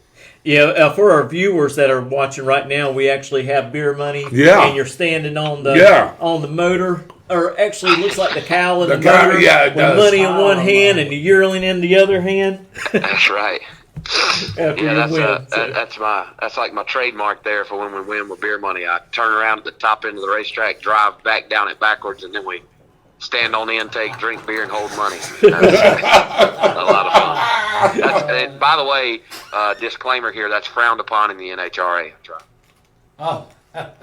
Yeah, for our viewers that are watching right now, we actually have beer money. Yeah. And you're standing on the motor, or actually looks like the cowl in the motor. Yeah, it with does. money in one hand and the yearling in the other hand. That's right. Yeah, that's like my trademark there for when we win with beer money. I turn around at the top end of the racetrack, drive back down it backwards, and then we stand on the intake, drink beer, and hold money. That's a lot of fun. And by the way, disclaimer here, that's frowned upon in the NHRA. Oh. That's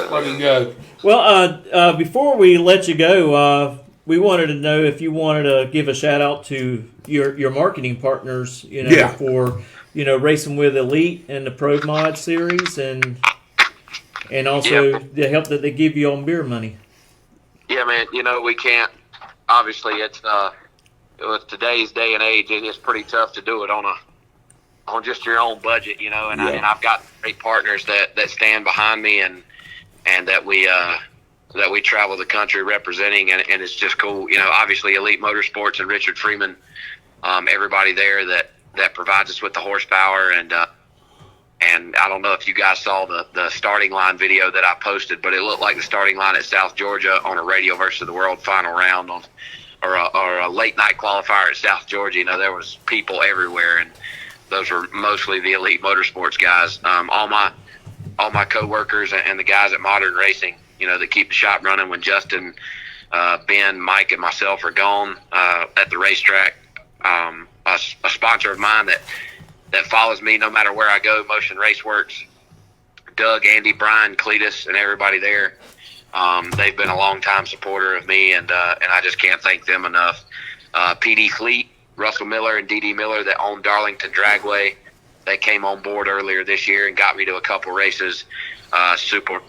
pretty good. Well, before we let you go, we wanted to know if you wanted to give a shout out to your marketing partners, you know, for, you know, racing with Elite and the Pro Mod series, and also the help that they give you on beer money. Yeah, man. You know, we can't. Obviously, it's with today's day and age, it's pretty tough to do it on just your own budget, you know. And I've got great partners that stand behind me and that we travel the country representing, and it's just cool. You know, obviously Elite Motorsports and Richard Freeman, everybody there that provides us with the horsepower, and I don't know if you guys saw the starting line video that I posted, but it looked like the starting line at South Georgia on a Radio versus the World final round or a late night qualifier at South Georgia. You know, there was people everywhere, and those were mostly the Elite Motorsports guys. All my coworkers and the guys at Modern Racing, you know, that keep the shop running when Justin, Ben, Mike, and myself are gone at the racetrack. A sponsor of mine that follows me no matter where I go, Motion Raceworks, Doug, Andy, Brian, Cletus, and everybody there. They've been a long-time supporter of me, and I just can't thank them enough. PD Fleet, Russell Miller, and DD Miller that own Darlington Dragway, they came on board earlier this year and got me to a couple races. Super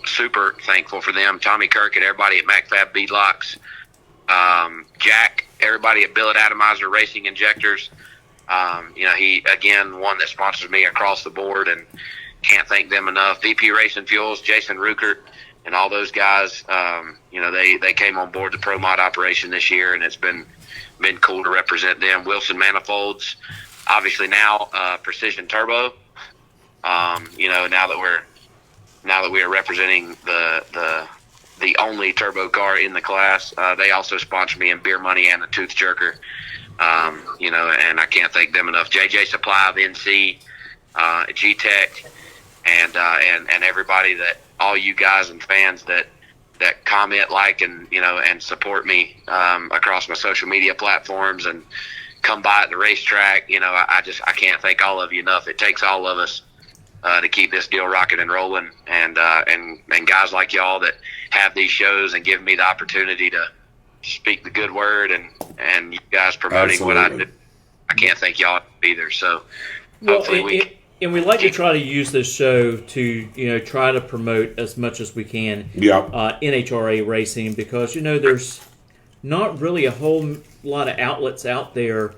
thankful for them. Tommy Kirk and everybody at MacFab Beadlocks. Jack, everybody at Billet Atomizer Racing Injectors. You know, he, again, one that sponsors me across the board, and can't thank them enough. VP Racing Fuels, Jason Ruckert, and all those guys, you know, they came on board the Pro Mod operation this year, and it's been cool to represent them. Wilson Manifolds, obviously now Precision Turbo. You know, now that we are representing the only turbo car in the class, they also sponsor me in beer money and the tooth jerker. You know, and I can't thank them enough. JJ Supply of NC, G-Tech, and everybody that, all you guys and fans that comment, like, and, you know, and support me across my social media platforms and come by at the racetrack. You know, I can't thank all of you enough. It takes all of us to keep this deal rocking and rolling, and guys like y'all that have these shows and give me the opportunity to speak the good word, and you guys promoting what I do. I can't thank y'all either. So hopefully and we like to try to use this show to, you know, try to promote as much as we can NHRA racing, because, you know, there's not really a whole lot of outlets out there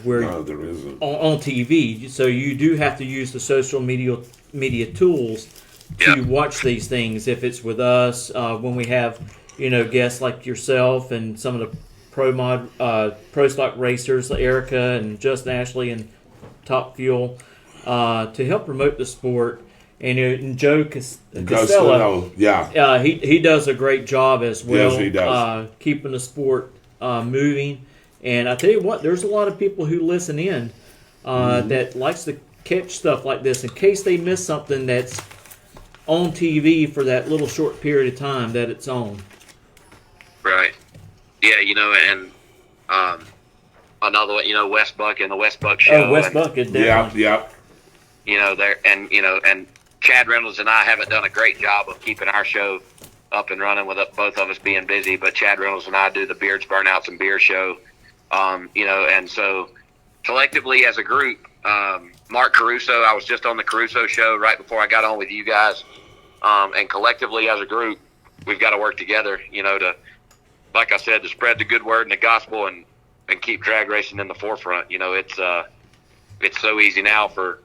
where there isn't. On TV. So you do have to use the social media tools to watch these things. If it's with us, when we have, you know, guests like yourself and some of the Pro Stock racers, like Erica and Justin Ashley and Top Fuel, to help promote the sport. And Joe Costello, he does a great job as well. Yes, he does. Keeping the sport moving. And I tell you what, there's a lot of people who listen in that likes to catch stuff like this in case they miss something that's on TV for that little short period of time that it's on. Right. Yeah, you know, and another, you know, Wes Buck and the Wes Buck Show. Oh, Wes Buck is definitely. Yeah. and Chad Reynolds and I haven't done a great job of keeping our show up and running with both of us being busy, but Chad Reynolds and I do the Beards, Burnouts, and Beer show, and so collectively as a group, Mark Caruso, I was just on the Caruso show right before I got on with you guys, and collectively as a group, we've got to work together, to, like I said, to spread the good word and the gospel and keep drag racing in the forefront. It's so easy now for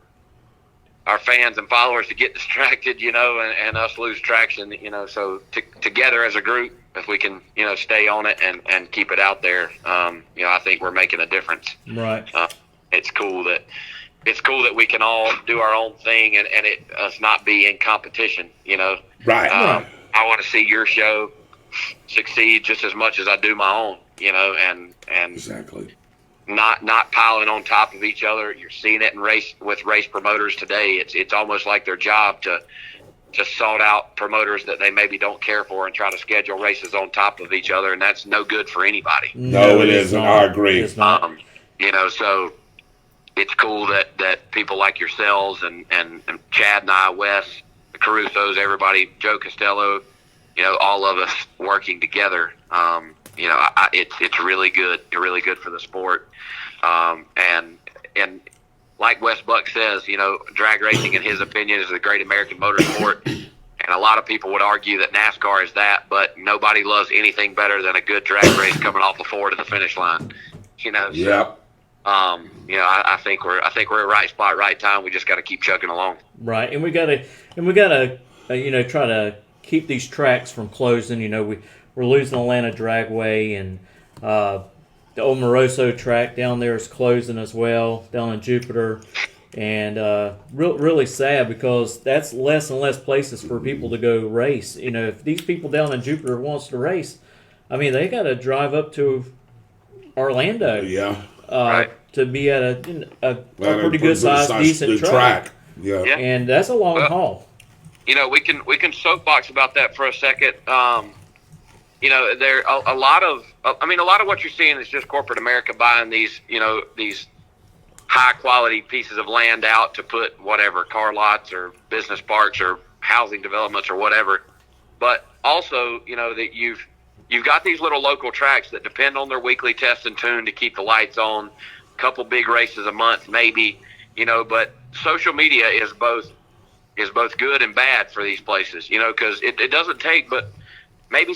our fans and followers to get distracted, and us lose traction, so together as a group, if we can, stay on it and keep it out there, I think we're making a difference. Right. It's cool that we can all do our own thing and us not be in competition, Right. I want to see your show succeed just as much as I do my own, and exactly. Not piling on top of each other. You're seeing it in race promoters today. It's almost like their job to sort out promoters that they maybe don't care for and try to schedule races on top of each other, and that's no good for anybody. No, it isn't. I agree. So it's cool that people like yourselves and Chad and I, Wes, the Carusos, everybody, Joe Costello, all of us working together. It's really good. It's really good for the sport. And like Wes Buck says, drag racing, in his opinion, is a great American motorsport. And a lot of people would argue that NASCAR is that, but nobody loves anything better than a good drag race coming off the floor to the finish line. Yep. I think we're at right spot, right time. We just got to keep chugging along. Right, and we gotta try to keep these tracks from closing. We're losing Atlanta Dragway, and the old Moroso track down there is closing as well, down in Jupiter. And really sad, because that's less and less places for people to go race. If these people down in Jupiter wants to race, they got to drive up to Orlando. Yeah. To be at a pretty good size, decent track. Yeah. And that's a long haul. We can soapbox about that for a second. There a lot of what you're seeing is just corporate America buying these high quality pieces of land out to put whatever car lots or business parks or housing developments or whatever. But also, that you've got these little local tracks that depend on their weekly test and tune to keep the lights on, a couple big races a month maybe, but social media is both good and bad for these places, because it doesn't take but maybe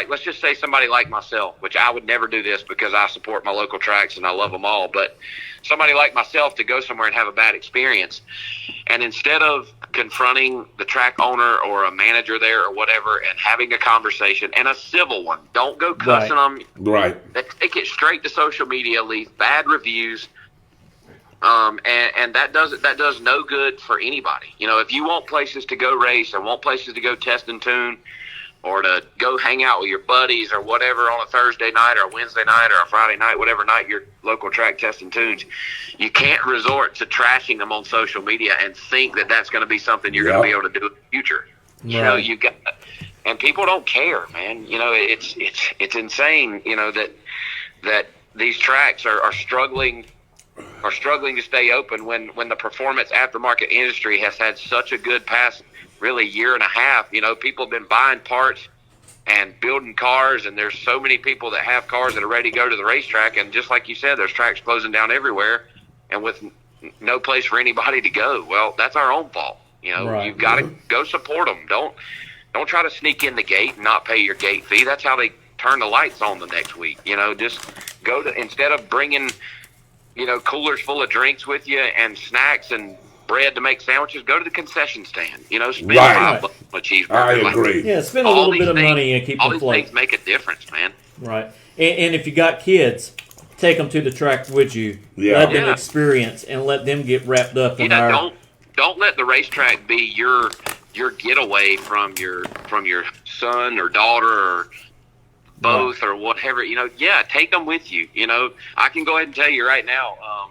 let's just say somebody like myself, which I would never do this because I support my local tracks and I love them all, but somebody like myself to go somewhere and have a bad experience, and instead of confronting the track owner or a manager there or whatever and having a conversation, and a civil one, don't go cussing them. Right. Take it straight to social media, leave bad reviews, and that does no good for anybody. If you want places to go race and want places to go test and tune, or to go hang out with your buddies or whatever on a Thursday night or a Wednesday night or a Friday night, whatever night your local track test and tunes, you can't resort to trashing them on social media and think that that's going to be something you're going to be able to do in the future. Right. You got, and people don't care, man. It's insane. That these tracks are struggling to stay open when the performance aftermarket industry has had such a good past, really, year and a half. People have been buying parts and building cars, and there's so many people that have cars that are ready to go to the racetrack, and just like you said, there's tracks closing down everywhere and with no place for anybody to go. Well, that's our own fault. Right. You've got to go support them. Don't try to sneak in the gate and not pay your gate fee. That's how they turn the lights on the next week. Just go to, instead of bringing coolers full of drinks with you and snacks and bread to make sandwiches, go to the concession stand. Spend $5 on a cheeseburger. I agree. Yeah, spend a little bit of money and keep them all float. these things make a difference, man. Right. And if you got kids, take them to the track with you. Yeah. Let them experience and let them get wrapped up in our... Don't let the racetrack be your getaway from your son or daughter or both, or whatever. Take them with you. I can go ahead and tell you right now,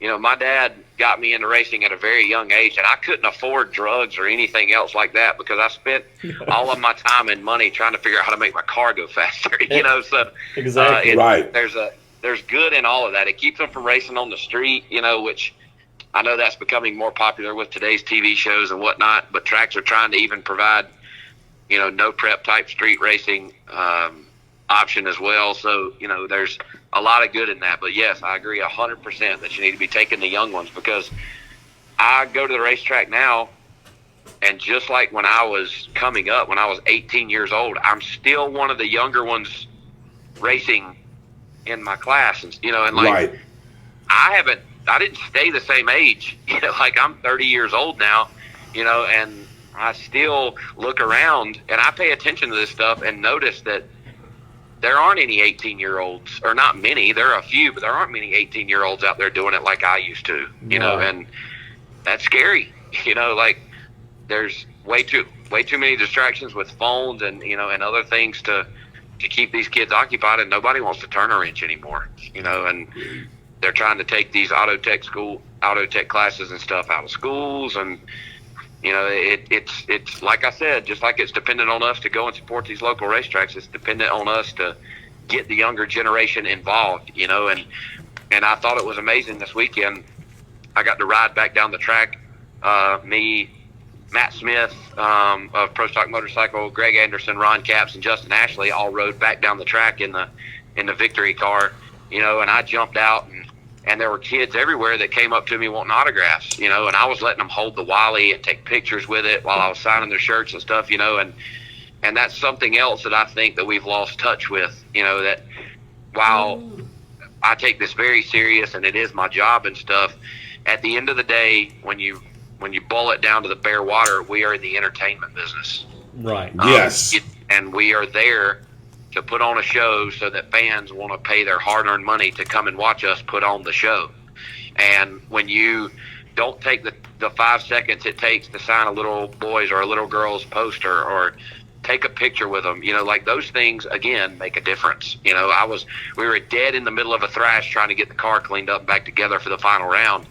my dad got me into racing at a very young age, and I couldn't afford drugs or anything else like that because I spent all of my time and money trying to figure out how to make my car go faster. So exactly right. There's good in all of that. It keeps them from racing on the street, which I know that's becoming more popular with today's TV shows and whatnot, but tracks are trying to even provide, no prep type street racing option as well. So, there's a lot of good in that. But yes, I agree 100% that you need to be taking the young ones, because I go to the racetrack now, and just like when I was coming up, when I was 18 years old, I'm still one of the younger ones racing in my class. And, right. I didn't stay the same age. Like I'm 30 years old now, and I still look around and I pay attention to this stuff and notice that there aren't any 18-year-olds, or not many. There are a few, but there aren't many 18-year-olds out there doing it like I used to, and that's scary. Like there's way too many distractions with phones and, and other things to keep these kids occupied, and nobody wants to turn a wrench anymore, and they're trying to take these auto tech classes and stuff out of schools. And, it's like I said, just like it's dependent on us to go and support these local racetracks, it's dependent on us to get the younger generation involved, and I thought it was amazing this weekend. I got to ride back down the track. Me, Matt Smith of Pro Stock Motorcycle, Greg Anderson, Ron Capps, and Justin Ashley all rode back down the track in the victory car, and I jumped out, and there were kids everywhere that came up to me wanting autographs, and I was letting them hold the Wally and take pictures with it while I was signing their shirts and stuff, and that's something else that I think that we've lost touch with, that while I take this very serious and it is my job and stuff, at the end of the day, when you boil it down to the bare water, we are in the entertainment business. Right. Yes. And we are there to put on a show so that fans want to pay their hard-earned money to come and watch us put on the show. And when you don't take the 5 seconds it takes to sign a little boy's or a little girl's poster or take a picture with them, like those things, again, make a difference. We were dead in the middle of a thrash trying to get the car cleaned up back together for the final round.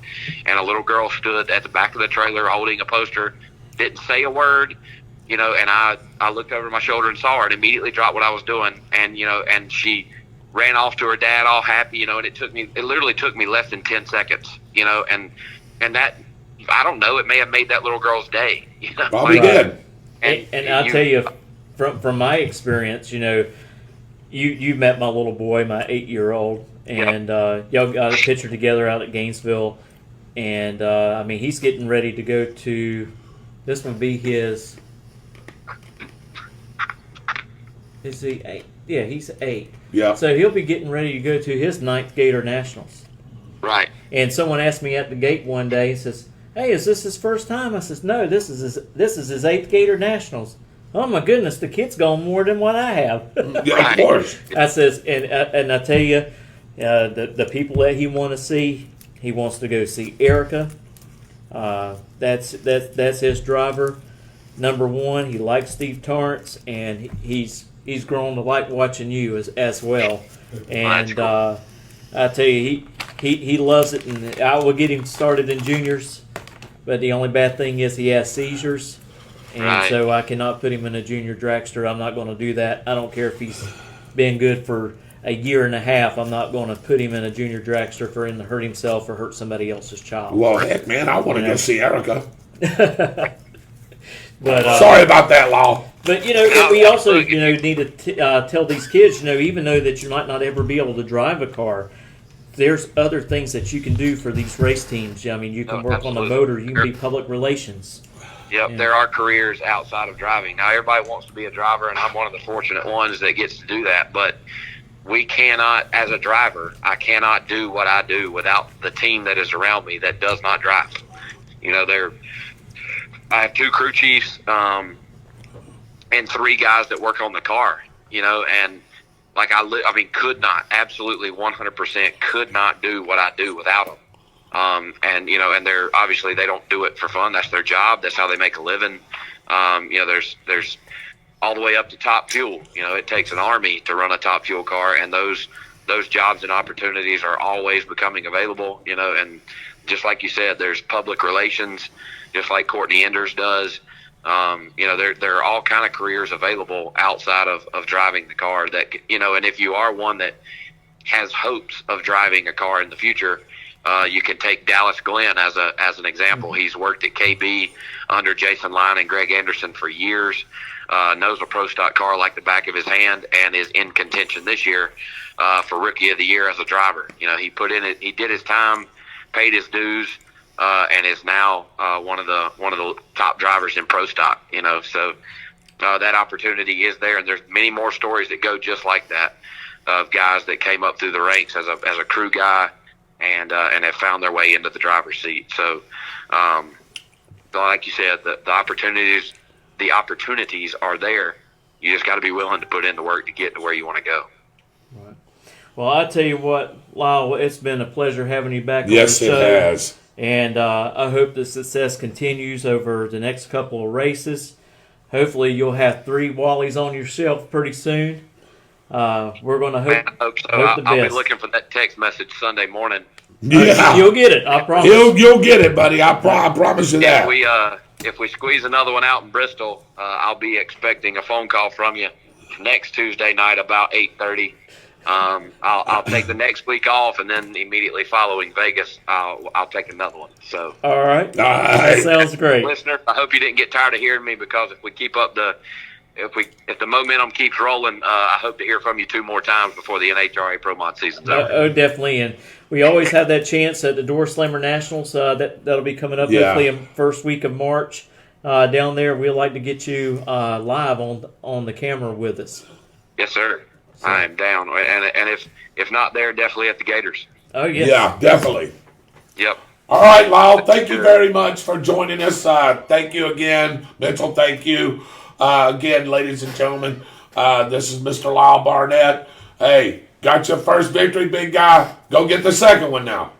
And a little girl stood at the back of the trailer holding a poster, didn't say a word, and I looked over my shoulder and saw her and immediately dropped what I was doing. And, and she ran off to her dad all happy, and it literally took me less than 10 seconds, and that, I don't know, it may have made that little girl's day. Probably did. And I'll tell you, from my experience, you met my little boy, my 8-year-old, and y'all got a picture together out at Gainesville, and he's getting ready to go to, this would be his, is he 8? Yeah, he's 8. Yeah. So he'll be getting ready to go to his 9th Gator Nationals. Right. And someone asked me at the gate one day, he says, "Hey, is this his first time?" I says, "No, this is his 8th Gator Nationals." Oh my goodness, the kid's gone more than what I have. Yeah, of course. I says, and I tell you, the people that he want to see, he wants to go see Erica. That's his driver. Number 1, he likes Steve Torrance, and he's grown to like watching you as well. And cool. I tell you, he loves it, and I will get him started in juniors. But the only bad thing is he has seizures, and so I cannot put him in a junior dragster. I'm not going to do that. I don't care if he's been good for a year and a half. I'm not going to put him in a junior dragster for him to hurt himself or hurt somebody else's child. Well, heck, man, I want to go see Erica. But sorry about that, Lyle. But we also need to tell these kids, even though that you might not ever be able to drive a car, there's other things that you can do for these race teams. You can work on the motor. You can be public relations. Yep, there are careers outside of driving. Now, everybody wants to be a driver, and I'm one of the fortunate ones that gets to do that. But we cannot, as a driver, I cannot do what I do without the team that is around me that does not drive. I have 2 crew chiefs and 3 guys that work on the car, and like could not, absolutely 100% could not do what I do without them. And they're obviously, they don't do it for fun. That's their job. That's how they make a living. There's all the way up to top fuel. It takes an army to run a top fuel car, and those jobs and opportunities are always becoming available, and just like you said, there's public relations, just like Courtney Enders does. There are all kind of careers available outside of driving the car that, and if you are one that has hopes of driving a car in the future, You can take Dallas Glenn as an example. He's worked at KB under Jason Line and Greg Anderson for years. Knows a pro stock car like the back of his hand, and is in contention this year for Rookie of the Year as a driver. You know, he put in it. He did his time, paid his dues, and is now one of the top drivers in pro stock. You know, so that opportunity is there, and there's many more stories that go just like that of guys that came up through the ranks as a crew guy and have found their way into the driver's seat. So, like you said, the opportunities are there. You just got to be willing to put in the work to get to where you want to go. Right. Well, I tell you what, Lyle, it's been a pleasure having you back. Yes, on the show. It has. And I hope the success continues over the next couple of races. Hopefully, you'll have 3 Wallies on your shelf pretty soon. We're going to hope. I hope so. Hope I'll be looking for that text message Sunday morning. Yeah, you'll get it. I promise. You'll get it, buddy. I promise you that. If we squeeze another one out in Bristol, I'll be expecting a phone call from you next Tuesday night about 8:30. I'll take the next week off, and then immediately following Vegas, I'll take another one. So, all right, that sounds great. Listener, I hope you didn't get tired of hearing me, because if we keep up if the momentum keeps rolling, I hope to hear from you 2 more times before the NHRA Pro Mod season's over. Oh, definitely, and we always have that chance at the Door Slammer Nationals. That'll be coming up hopefully in first week of March. Down there, we'd like to get you live on the camera with us. Yes, sir. So. I am down, and if not there, definitely at the Gators. Oh yes. Yeah, definitely. Yep. All right, Lyle, thank you very much for joining us. Thank you again. Mitchell, thank you. Again, ladies and gentlemen, this is Mr. Lyle Barnett. Hey, got your first victory, big guy. Go get the second one now.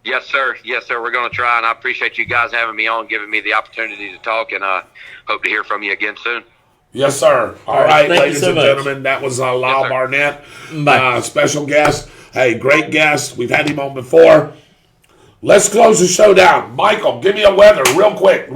Yes, sir. Yes, sir. We're going to try, and I appreciate you guys having me on, giving me the opportunity to talk, and hope to hear from you again soon. Yes, sir. All right, ladies and much. gentlemen, that was Lyle Barnett, special guest. Hey, great guest. We've had him on before. Let's close the show down. Michael, give me a weather real quick.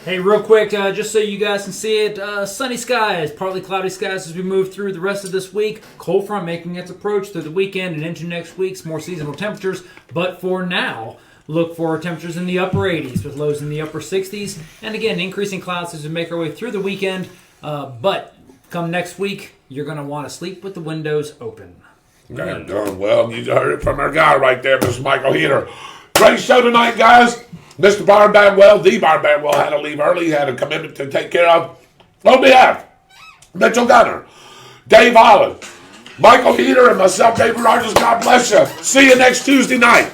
Hey, real quick, just so you guys can see it, sunny skies, partly cloudy skies as we move through the rest of this week. Cold front making its approach through the weekend and into next week's more seasonal temperatures. But for now, look for temperatures in the upper 80s with lows in the upper 60s. And again, increasing clouds as we make our way through the weekend. But come next week, you're going to want to sleep with the windows open. Well, you heard it from our guy right there, Mr. Michael Heater. Great show tonight, guys. Mr. Barn Banwell, the Barn Banwell, had to leave early. He had a commitment to take care of. On behalf of Mitchell Gunner, Dave Holland, Michael Heater, and myself, David Rodgers, God bless you. See you next Tuesday night.